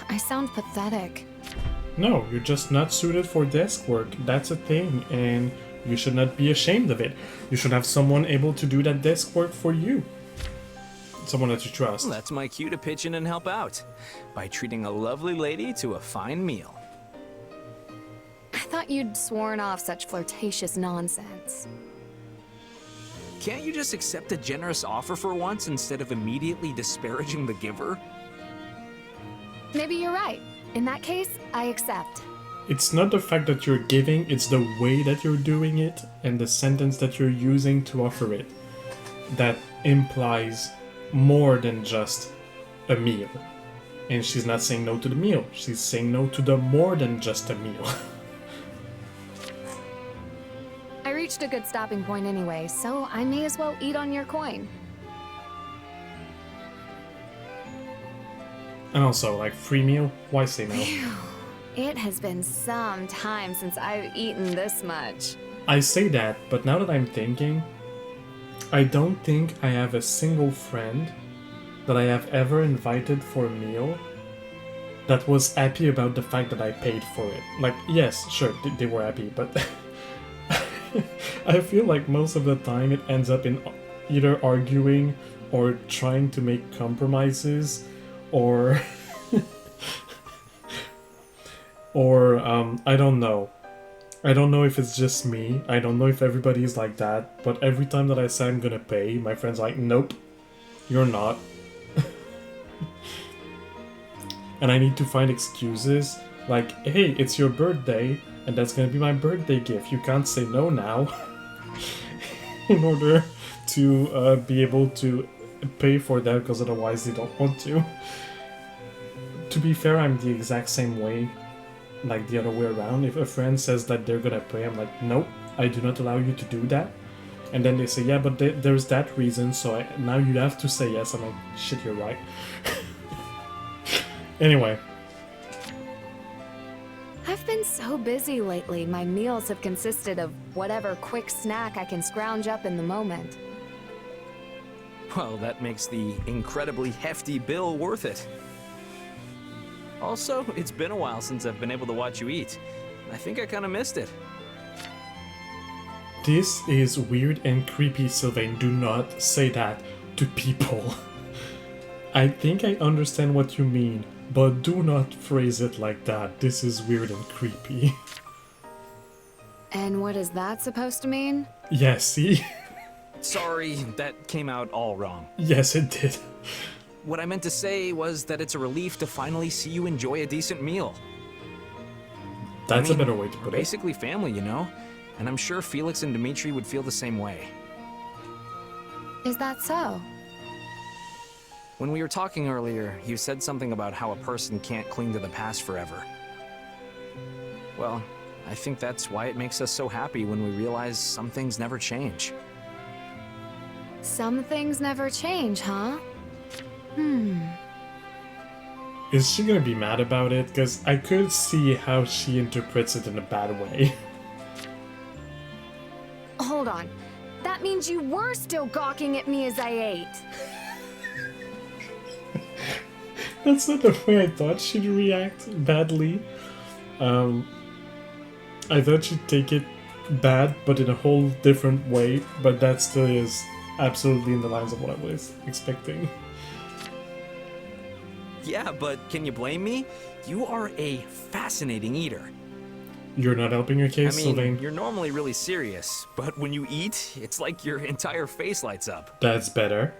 I sound pathetic. No, you're just not suited for desk work. That's a thing, and you should not be ashamed of it. You should have someone able to do that desk work for you. Someone that you trust. Well, that's my cue to pitch in and help out. By treating a lovely lady to a fine meal. I thought you'd sworn off such flirtatious nonsense. Can't you just accept a generous offer for once instead of immediately disparaging the giver? Maybe you're right. In that case, I accept. It's not the fact that you're giving, it's the way that you're doing it and the sentence that you're using to offer it that implies more than just a meal. And she's not saying no to the meal, she's saying no to the more than just a meal. I reached a good stopping point anyway, so I may as well eat on your coin. And also, like, free meal? Why say no? Phew. It has been some time since I've eaten this much. I say that, but now that I'm thinking, I don't think I have a single friend that I have ever invited for a meal that was happy about the fact that I paid for it. Like, yes, sure, they were happy, but I feel like most of the time it ends up in either arguing or trying to make compromises or I don't know. I don't know if it's just me. I don't know if everybody's like that. But every time that I say I'm gonna pay, my friend's like, nope, you're not. And I need to find excuses. Like, hey, it's your birthday, and that's gonna be my birthday gift. You can't say no now. In order to be able to pay for that, because otherwise they don't want to. To be fair, I'm the exact same way. Like the other way around. If a friend says that they're gonna pay, I'm like, nope, I do not allow you to do that. And then they say, yeah, but there's that reason, so now you have to say yes. I'm like, shit, you're right. Anyway. I've been so busy lately, my meals have consisted of whatever quick snack I can scrounge up in the moment. Well, that makes the incredibly hefty bill worth it. Also, it's been a while since I've been able to watch you eat. I think I kinda missed it. This is weird and creepy, Sylvain. Do not say that to people. I think I understand what you mean, but do not phrase it like that. This is weird and creepy. And what is that supposed to mean? Yeah, see? Sorry, that came out all wrong. Yes, it did. What I meant to say was that it's a relief to finally see you enjoy a decent meal. That's a better way to put it. Basically family, you know? And I'm sure Felix and Dimitri would feel the same way. Is that so? When we were talking earlier, you said something about how a person can't cling to the past forever. Well, I think that's why it makes us so happy when we realize some things never change. Some things never change, huh? Is she gonna be mad about it? Because I could see how she interprets it in a bad way. Hold on. That means you were still gawking at me as I ate. That's not the way I thought she'd react badly. I thought she'd take it bad, but in a whole different way. But that still is absolutely in the lines of what I was expecting. Yeah, but can you blame me? You are a fascinating eater. You're not helping your case, Sylvain. You're normally really serious, but when you eat, it's like your entire face lights up. That's better.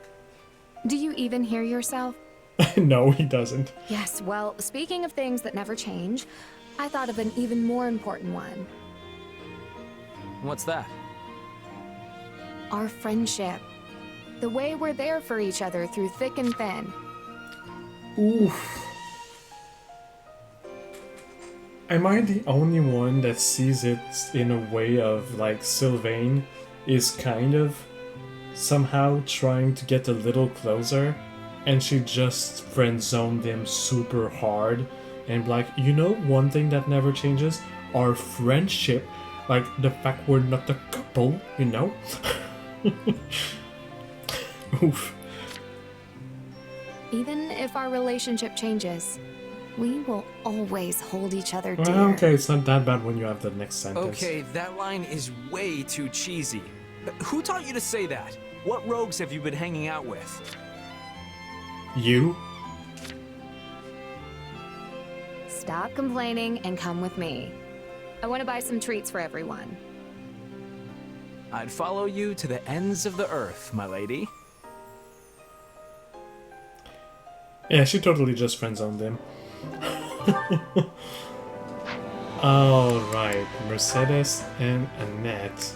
Do you even hear yourself? No, he doesn't. Yes, well, speaking of things that never change, I thought of an even more important one. What's that? Our friendship. The way we're there for each other through thick and thin. Oof. Am I the only one that sees it in a way of like Sylvain is kind of somehow trying to get a little closer and she just friend-zoned him super hard and like, you know, one thing that never changes? Our friendship. Like the fact we're not a couple, you know? Oof. Even if our relationship changes, we will always hold each other dear. Okay, it's not that bad when you have the next sentence. Okay, that line is way too cheesy. Who taught you to say that? What rogues have you been hanging out with? You? Stop complaining and come with me. I want to buy some treats for everyone. I'd follow you to the ends of the earth, my lady. Yeah, she totally just friend-zoned him. Alright, Mercedes and Annette.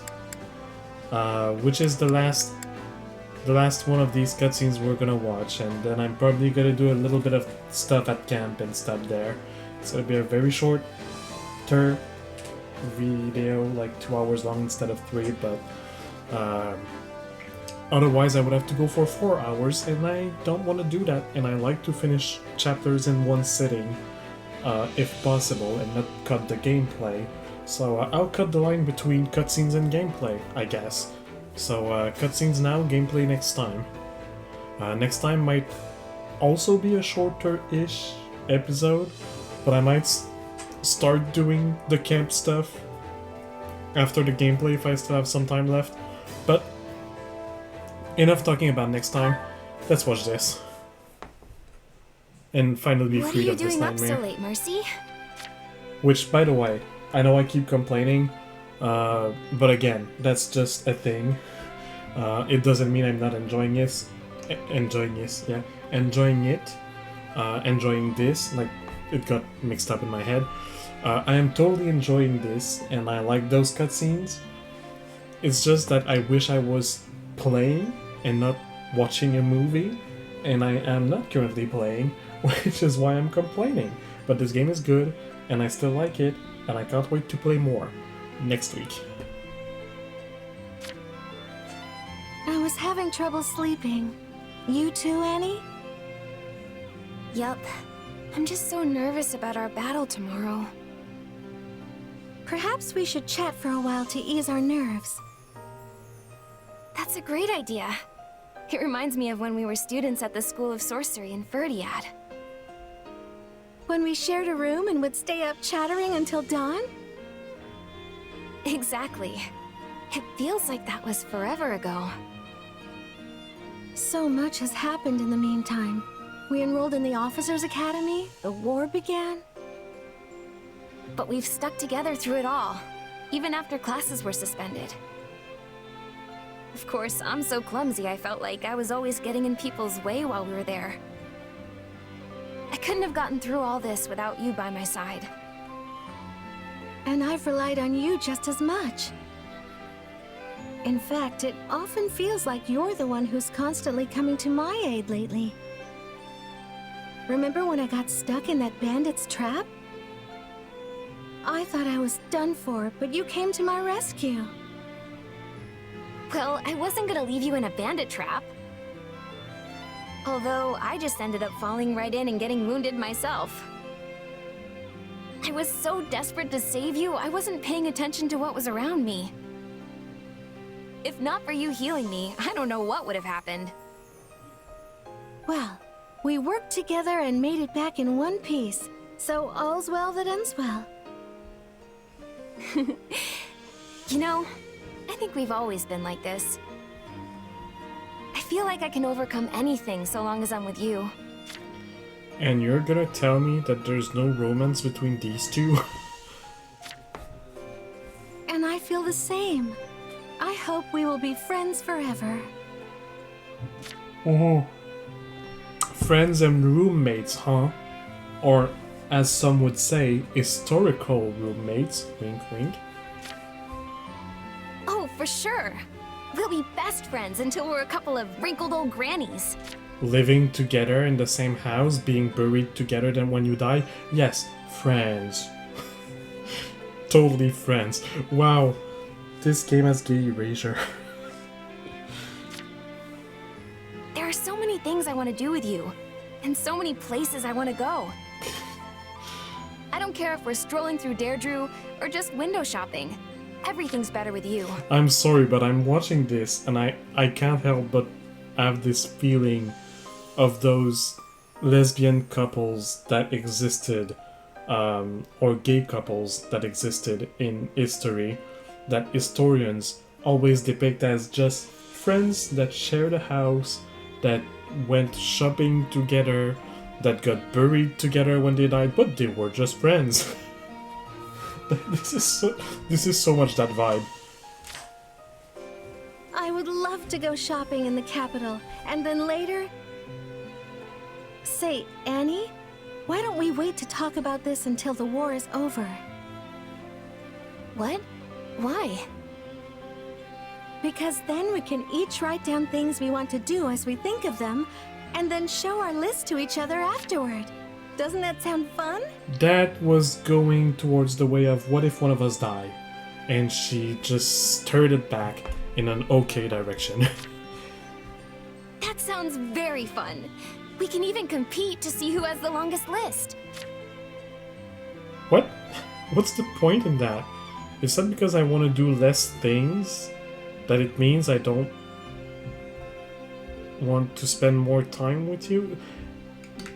Which is the last one of these cutscenes we're gonna watch, and then I'm probably gonna do a little bit of stuff at camp and stuff there. It's gonna be a very short video, like 2 hours long instead of 3, but otherwise I would have to go for 4 hours, and I don't want to do that, and I like to finish chapters in one sitting, if possible, and not cut the gameplay. So I'll cut the line between cutscenes and gameplay, I guess. So cutscenes now, gameplay next time. Next time might also be a shorter-ish episode, but I might start doing the camp stuff after the gameplay if I still have some time left. But enough talking about next time. Let's watch this and finally be freed of this nightmare. What are you doing up so late, Mercy? Which, by the way, I know I keep complaining, but again, that's just a thing. It doesn't mean I'm not enjoying it. Enjoying this. Like, it got mixed up in my head. I am totally enjoying this, and I like those cutscenes. It's just that I wish I was playing and not watching a movie, and I am not currently playing, which is why I'm complaining. But this game is good, and I still like it, and I can't wait to play more next week. I was having trouble sleeping. You too, Annie? Yup. I'm just so nervous about our battle tomorrow. Perhaps we should chat for a while to ease our nerves. That's a great idea. It reminds me of when we were students at the School of Sorcery in Verdiad. When we shared a room and would stay up chattering until dawn? Exactly. It feels like that was forever ago. So much has happened in the meantime. We enrolled in the Officers' Academy, the war began. But we've stuck together through it all, even after classes were suspended. Of course, I'm so clumsy I felt like I was always getting in people's way while we were there. I couldn't have gotten through all this without you by my side. And I've relied on you just as much. In fact, it often feels like you're the one who's constantly coming to my aid lately. Remember when I got stuck in that bandit's trap? I thought I was done for, but you came to my rescue. Well, I wasn't gonna leave you in a bandit trap. Although, I just ended up falling right in and getting wounded myself. I was so desperate to save you, I wasn't paying attention to what was around me. If not for you healing me, I don't know what would have happened. Well, we worked together and made it back in one piece, so all's well that ends well. You know, I think we've always been like this. I feel like I can overcome anything so long as I'm with you. And you're gonna tell me that there's no romance between these two? And I feel the same. I hope we will be friends forever. Oh. Friends and roommates, huh? Or, as some would say, historical roommates. Wink, wink. Oh, for sure. We'll be best friends until we're a couple of wrinkled old grannies. Living together in the same house, being buried together then when you die? Yes, friends. totally friends. Wow, this game has gay erasure. There are so many things I want to do with you, and so many places I want to go. I don't care if we're strolling through Deirdre or just window shopping. Everything's better with you. I'm sorry, but I'm watching this and I can't help but have this feeling of those lesbian couples that existed, or gay couples that existed in history, that historians always depict as just friends that shared a house, that went shopping together, that got buried together when they died, but they were just friends. This is so much that vibe. I would love to go shopping in the capital, and then later... Say, Annie, why don't we wait to talk about this until the war is over? What? Why? Because then we can each write down things we want to do as we think of them, and then show our list to each other afterward. Doesn't that sound fun? That was going towards the way of what if one of us die, and she just stirred it back in an okay direction. That sounds very fun. We can even compete to see who has the longest list. What? What's the point in that? Is that because I want to do less things that it means I don't want to spend more time with you?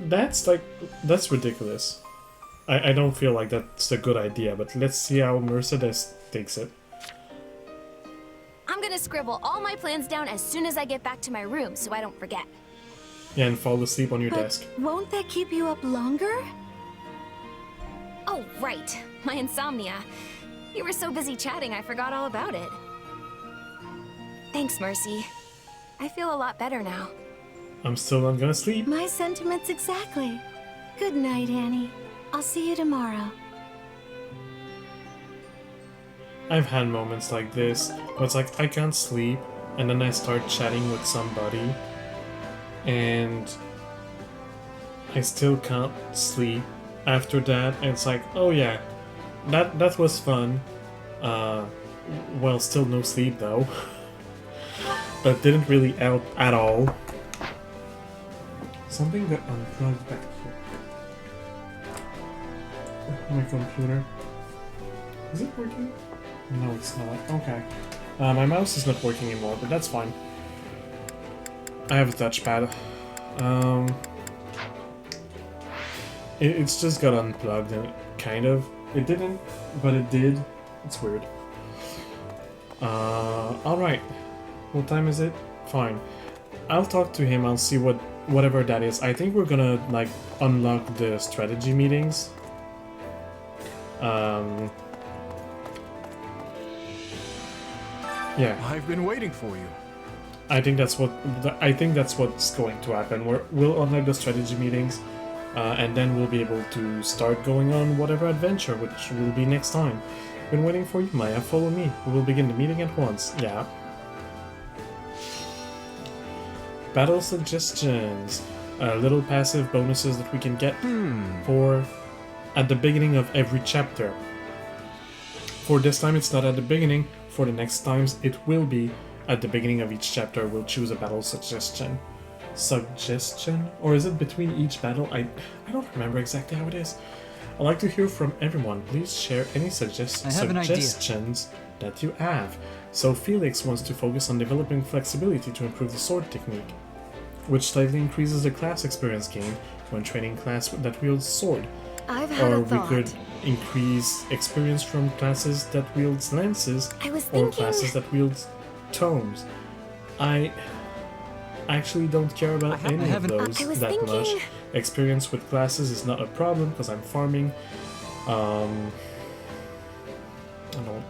That's ridiculous. I don't feel like that's a good idea, but let's see how Mercedes takes it. I'm gonna scribble all my plans down as soon as I get back to my room so I don't forget. Yeah, and fall asleep on your desk. Won't that keep you up longer? Oh, right. My insomnia. You were so busy chatting, I forgot all about it. Thanks, Mercy. I feel a lot better now. I'm still not gonna sleep. My sentiments exactly. Good night, Annie. I'll see you tomorrow. I've had moments like this, where it's like I can't sleep, and then I start chatting with somebody, and I still can't sleep after that, and it's like, oh yeah, that was fun. Well, still no sleep though. But didn't really help at all. Something got unplugged back here. My computer. Is it working? No, it's not. Okay. My mouse is not working anymore, but that's fine. I have a touchpad. It's just got unplugged, and kind of. It didn't, but it did. It's weird. Alright. What time is it? Fine. I'll talk to him, I'll see whatever that is. I think we're gonna, like, unlock the strategy meetings. Yeah. I've been waiting for you. I think that's what's going to happen. We'll unlock the strategy meetings, and then we'll be able to start going on whatever adventure, which will be next time. Been waiting for you, Maya. Follow me. We will begin the meeting at once. Yeah. Battle suggestions. Little passive bonuses that we can get at the beginning of every chapter. For this time, it's not at the beginning. For the next times, it will be at the beginning of each chapter. We'll choose a battle suggestion. Suggestion? Or is it between each battle? I don't remember exactly how it is. I'd like to hear from everyone. Please share any suggestions that you have. So Felix wants to focus on developing flexibility to improve the sword technique, which slightly increases the class experience gained when training class that wields sword. Or we could increase experience from classes that wields lances, or classes that wields tomes. I actually don't care about any of those that much. Experience with classes is not a problem because I'm farming. I don't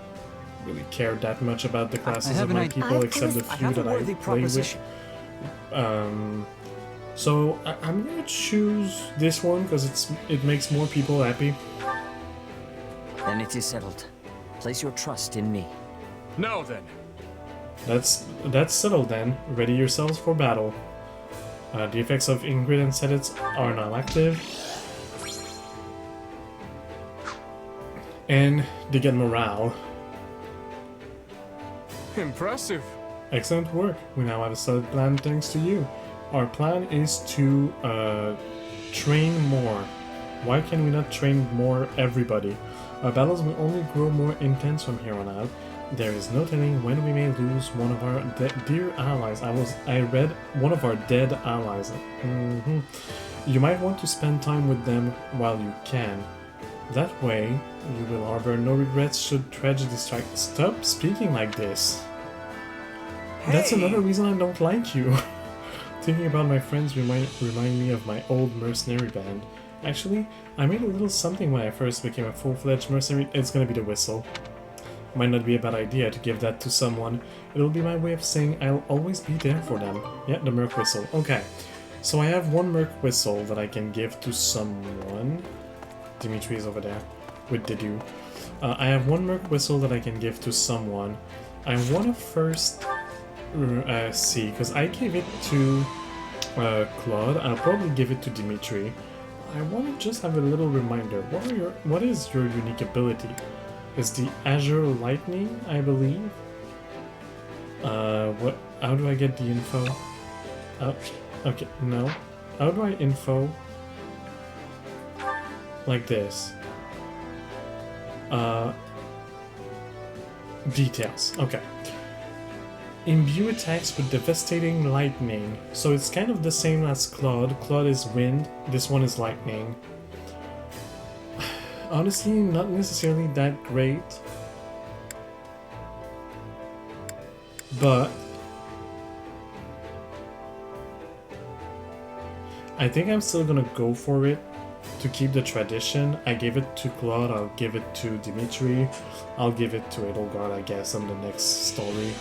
really care that much about the classes of my people, except the few that I play with. So I'm gonna choose this one because it makes more people happy. Then it is settled. Place your trust in me. Now then. That's settled then. Ready yourselves for battle. The effects of ingredient edits are now active. And they get morale. Impressive. Excellent work. We now have a solid plan thanks to you. Our plan is to train more. Why can we not train more everybody? Our battles will only grow more intense from here on out. There is no telling when we may lose one of our dear allies. I read one of our dead allies. You might want to spend time with them while you can. That way, you will harbor no regrets should tragedy strike. Stop speaking like this. Hey. That's another reason I don't like you. Thinking about my friends remind me of my old mercenary band. Actually, I made a little something when I first became a full-fledged mercenary. It's gonna be the whistle. Might not be a bad idea to give that to someone. It'll be my way of saying I'll always be there for them. Yeah, the Merc Whistle. Okay. So I have one Merc Whistle that I can give to someone. Dimitri is over there with Dedu. I have one Merc Whistle that I can give to someone. I want to first see, because I gave it to Claude. I'll probably give it to Dimitri. I want to just have a little reminder. What is your unique ability? It's the Azure Lightning, I believe. How do I get the info? Oh, okay, no. How do I info? Like this. Details. Okay. Imbue attacks with devastating lightning. So it's kind of the same as Claude. Claude is wind. This one is lightning. Honestly, not necessarily that great. But I think I'm still gonna go for it. To keep the tradition, I gave it to Claude, I'll give it to Dimitri, I'll give it to Edelgard, I guess, on the next story.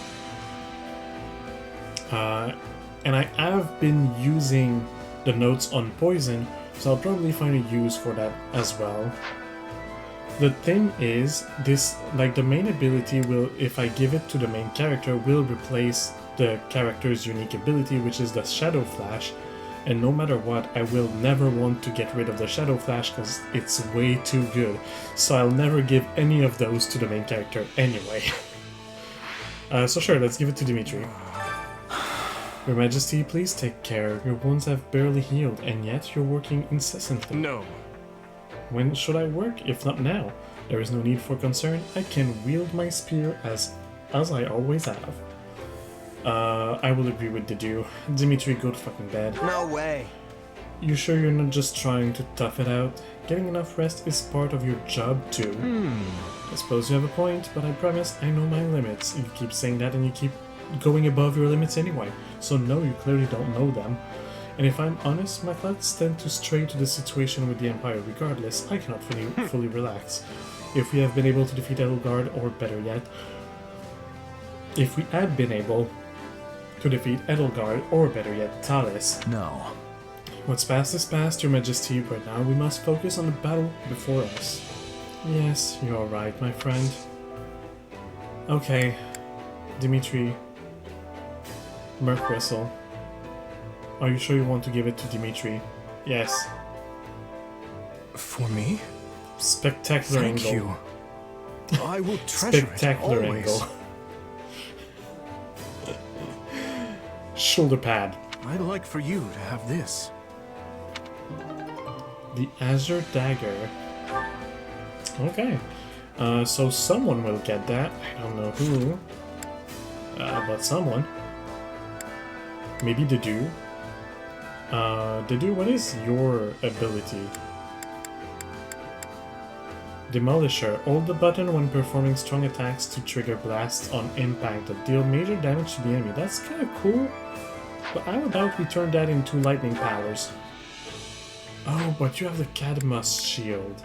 And I have been using the notes on poison, so I'll probably find a use for that as well. The thing is, this, like the main ability will, if I give it to the main character, will replace the character's unique ability, which is the Shadow Flash. And no matter what, I will never want to get rid of the Shadow Flash because it's way too good. So I'll never give any of those to the main character anyway. So sure, let's give it to Dimitri. Your Majesty, please take care. Your wounds have barely healed, and yet you're working incessantly. No. When should I work, if not now? There is no need for concern. I can wield my spear as I always have. I will agree with Dedu. Dimitri, go to fucking bed. No way. You sure you're not just trying to tough it out? Getting enough rest is part of your job too. I suppose you have a point, but I promise I know my limits. You keep saying that and you keep going above your limits anyway. So no, you clearly don't know them. And if I'm honest, my thoughts tend to stray to the situation with the Empire regardless. I cannot fully relax. If we have been able to defeat Edelgard, or better yet, if we had been able to defeat Edelgard, or better yet, Thales. No. What's past is past, Your Majesty, but now we must focus on the battle before us. Yes, you're right, my friend. Okay, Dimitri. Merc Whistle. Are you sure you want to give it to Dimitri? Yes. For me? Spectacular Thank angle. you. I will treasure Spectacular it always. angle. Shoulder pad. I'd like for you to have this. The Azure Dagger. Okay. So someone will get that. I don't know who. But someone. Maybe Dedu. Dedu, what is your ability? Demolisher. Hold the button when performing strong attacks to trigger blasts on impact that deal major damage to the enemy. That's kind of cool. But how about we turn that into lightning powers? Oh, but you have the Cadmus shield.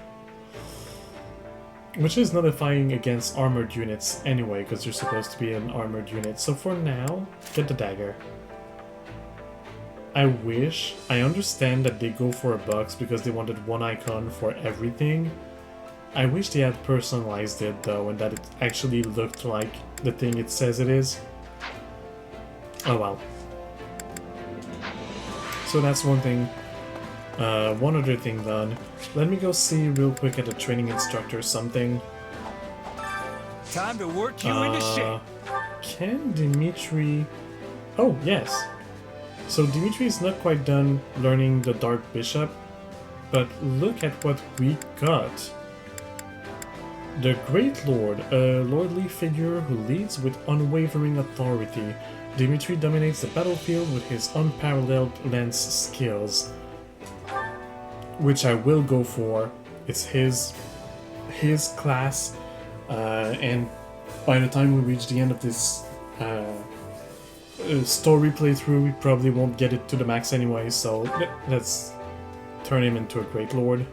Which is nullifying against armored units anyway, because you're supposed to be an armored unit. So for now, get the dagger. I understand that they go for a box because they wanted one icon for everything. I wish they had personalized it though, and that it actually looked like the thing it says it is. Oh well. So that's one thing. One other thing done. Let me go see real quick at the training instructor something. Time to work you into shape. Can Dimitri... Oh, yes. So Dimitri is not quite done learning the Dark Bishop, but look at what we got. The Great Lord, a lordly figure who leads with unwavering authority. Dimitri dominates the battlefield with his unparalleled lance skills, which I will go for. It's his class, and by the time we reach the end of this story playthrough, we probably won't get it to the max anyway, so let's turn him into a Great Lord.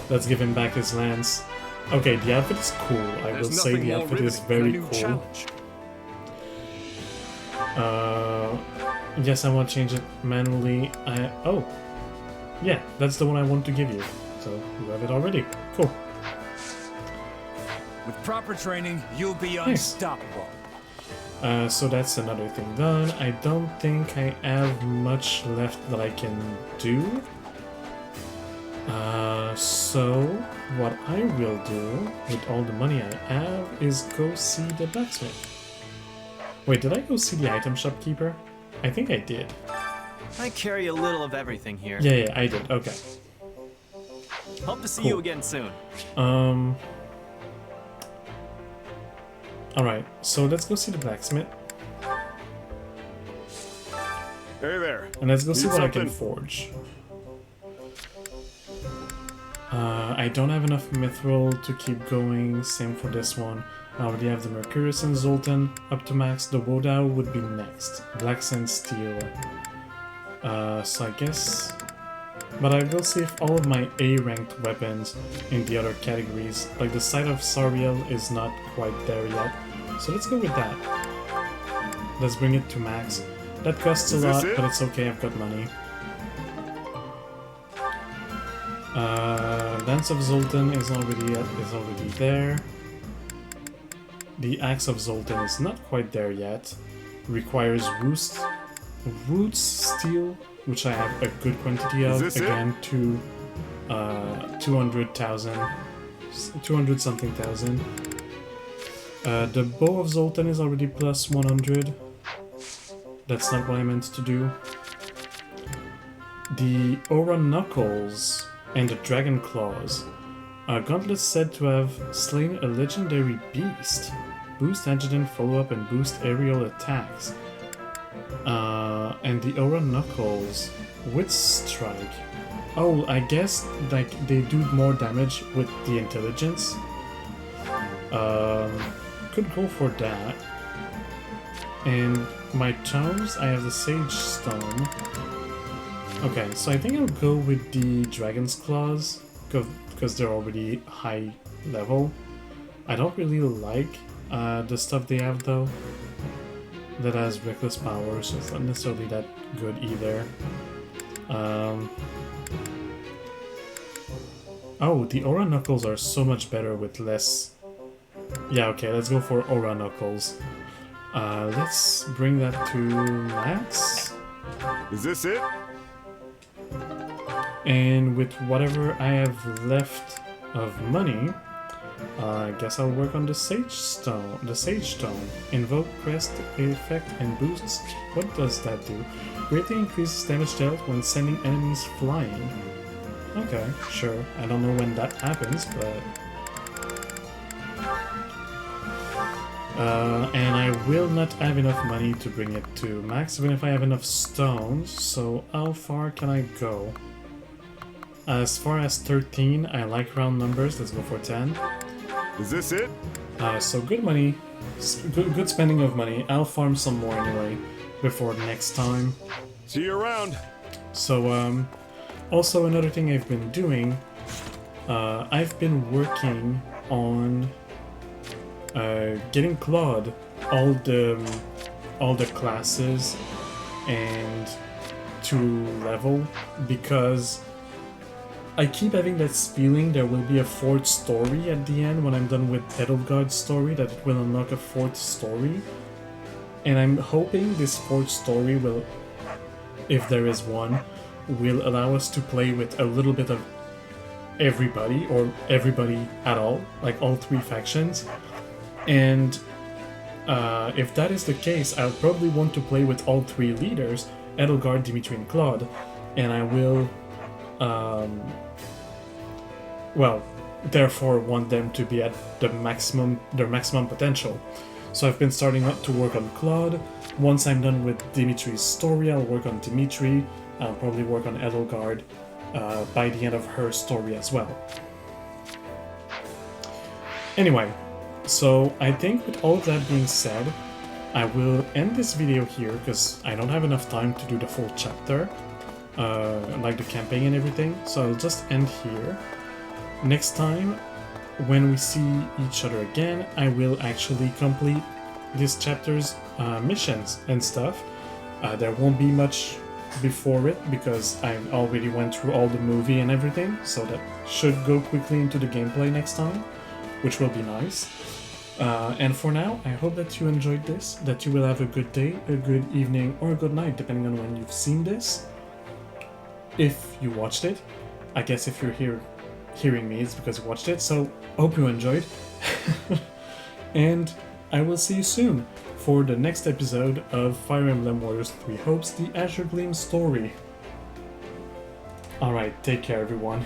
Let's give him back his lance. Okay, the outfit is cool. I will say the outfit is very cool. Yes, I want to change it manually. Oh, yeah, that's the one I want to give you. So you have it already. Cool. With proper training, you'll be unstoppable. So that's another thing done. I don't think I have much left that I can do. So what I will do with all the money I have is go see the blacksmith. Wait, did I go see the item shopkeeper? I think I did. I carry a little of everything here. Yeah, I did. Okay. Hope to see you again soon. Alright, so let's go see the blacksmith. Hey there. And let's go see what I can forge. I don't have enough mithril to keep going, same for this one. I already have the Mercurius and Zoltan up to max. The Wodao would be next. Black Sand Steel. So I guess... But I will save all of my A-ranked weapons in the other categories. Like the Scythe of Sariel is not quite there yet. So let's go with that. Let's bring it to max. That costs a lot, but it's okay, I've got money. Lance of Zoltan is already there. The Axe of Zoltan is not quite there yet. Requires Roots Steel, which I have a good quantity of. Again, 200,000. 200 something thousand. The Bow of Zoltan is already plus 100. That's not what I meant to do. The Aura Knuckles and the Dragon Claws. Gauntlet said to have slain a legendary beast. Boost adjutant follow-up and boost aerial attacks. And the Aura Knuckles with Strike. Oh, I guess like they do more damage with the intelligence. Could go for that. And my tomes, I have the Sage Stone. Okay, so I think I'll go with the Dragon's Claws, because they're already high level. I don't really like the stuff they have though. That has reckless power, so it's not necessarily that good either. Oh, the Aura Knuckles are so much better with less... Yeah, okay, let's go for Aura Knuckles. Let's bring that to max. Is this it? And with whatever I have left of money, I guess I'll work on the Sage Stone. The Sage Stone. Invoke, crest, effect, and boosts. What does that do? Greatly increases damage dealt when sending enemies flying. Okay, sure. I don't know when that happens, but... and I will not have enough money to bring it to max, even if I have enough stones. So how far can I go? As far as 13, I like round numbers. Let's go for 10. Is this it? So good money. Good spending of money. I'll farm some more anyway before next time. See you around. So, also another thing I've been doing, I've been working on getting Claude all the classes and to level, because I keep having that feeling there will be a fourth story at the end when I'm done with Edelgard's story, that it will unlock a fourth story. And I'm hoping this fourth story will, if there is one, will allow us to play with a little bit of everybody, or everybody at all, like all three factions. And if that is the case, I would probably want to play with all three leaders, Edelgard, Dimitri, and Claude, and I will, well, therefore want them to be at their maximum potential. So I've been starting up to work on Claude. Once I'm done with Dimitri's story, I'll work on Dimitri. I'll probably work on Edelgard by the end of her story as well. Anyway, so I think with all of that being said, I will end this video here because I don't have enough time to do the full chapter, like the campaign and everything, so I'll just end here. Next time, when we see each other again, I will actually complete this chapter's missions and stuff. There won't be much before it because I already went through all the movie and everything, so that should go quickly into the gameplay next time, which will be nice. And for now, I hope that you enjoyed this, that you will have a good day, a good evening, or a good night, depending on when you've seen this. If you watched it, I guess if you're hearing me, it's because you watched it, so hope you enjoyed. And I will see you soon for the next episode of Fire Emblem Warriors 3 Hopes, the Azure Gleam story. Alright, take care everyone.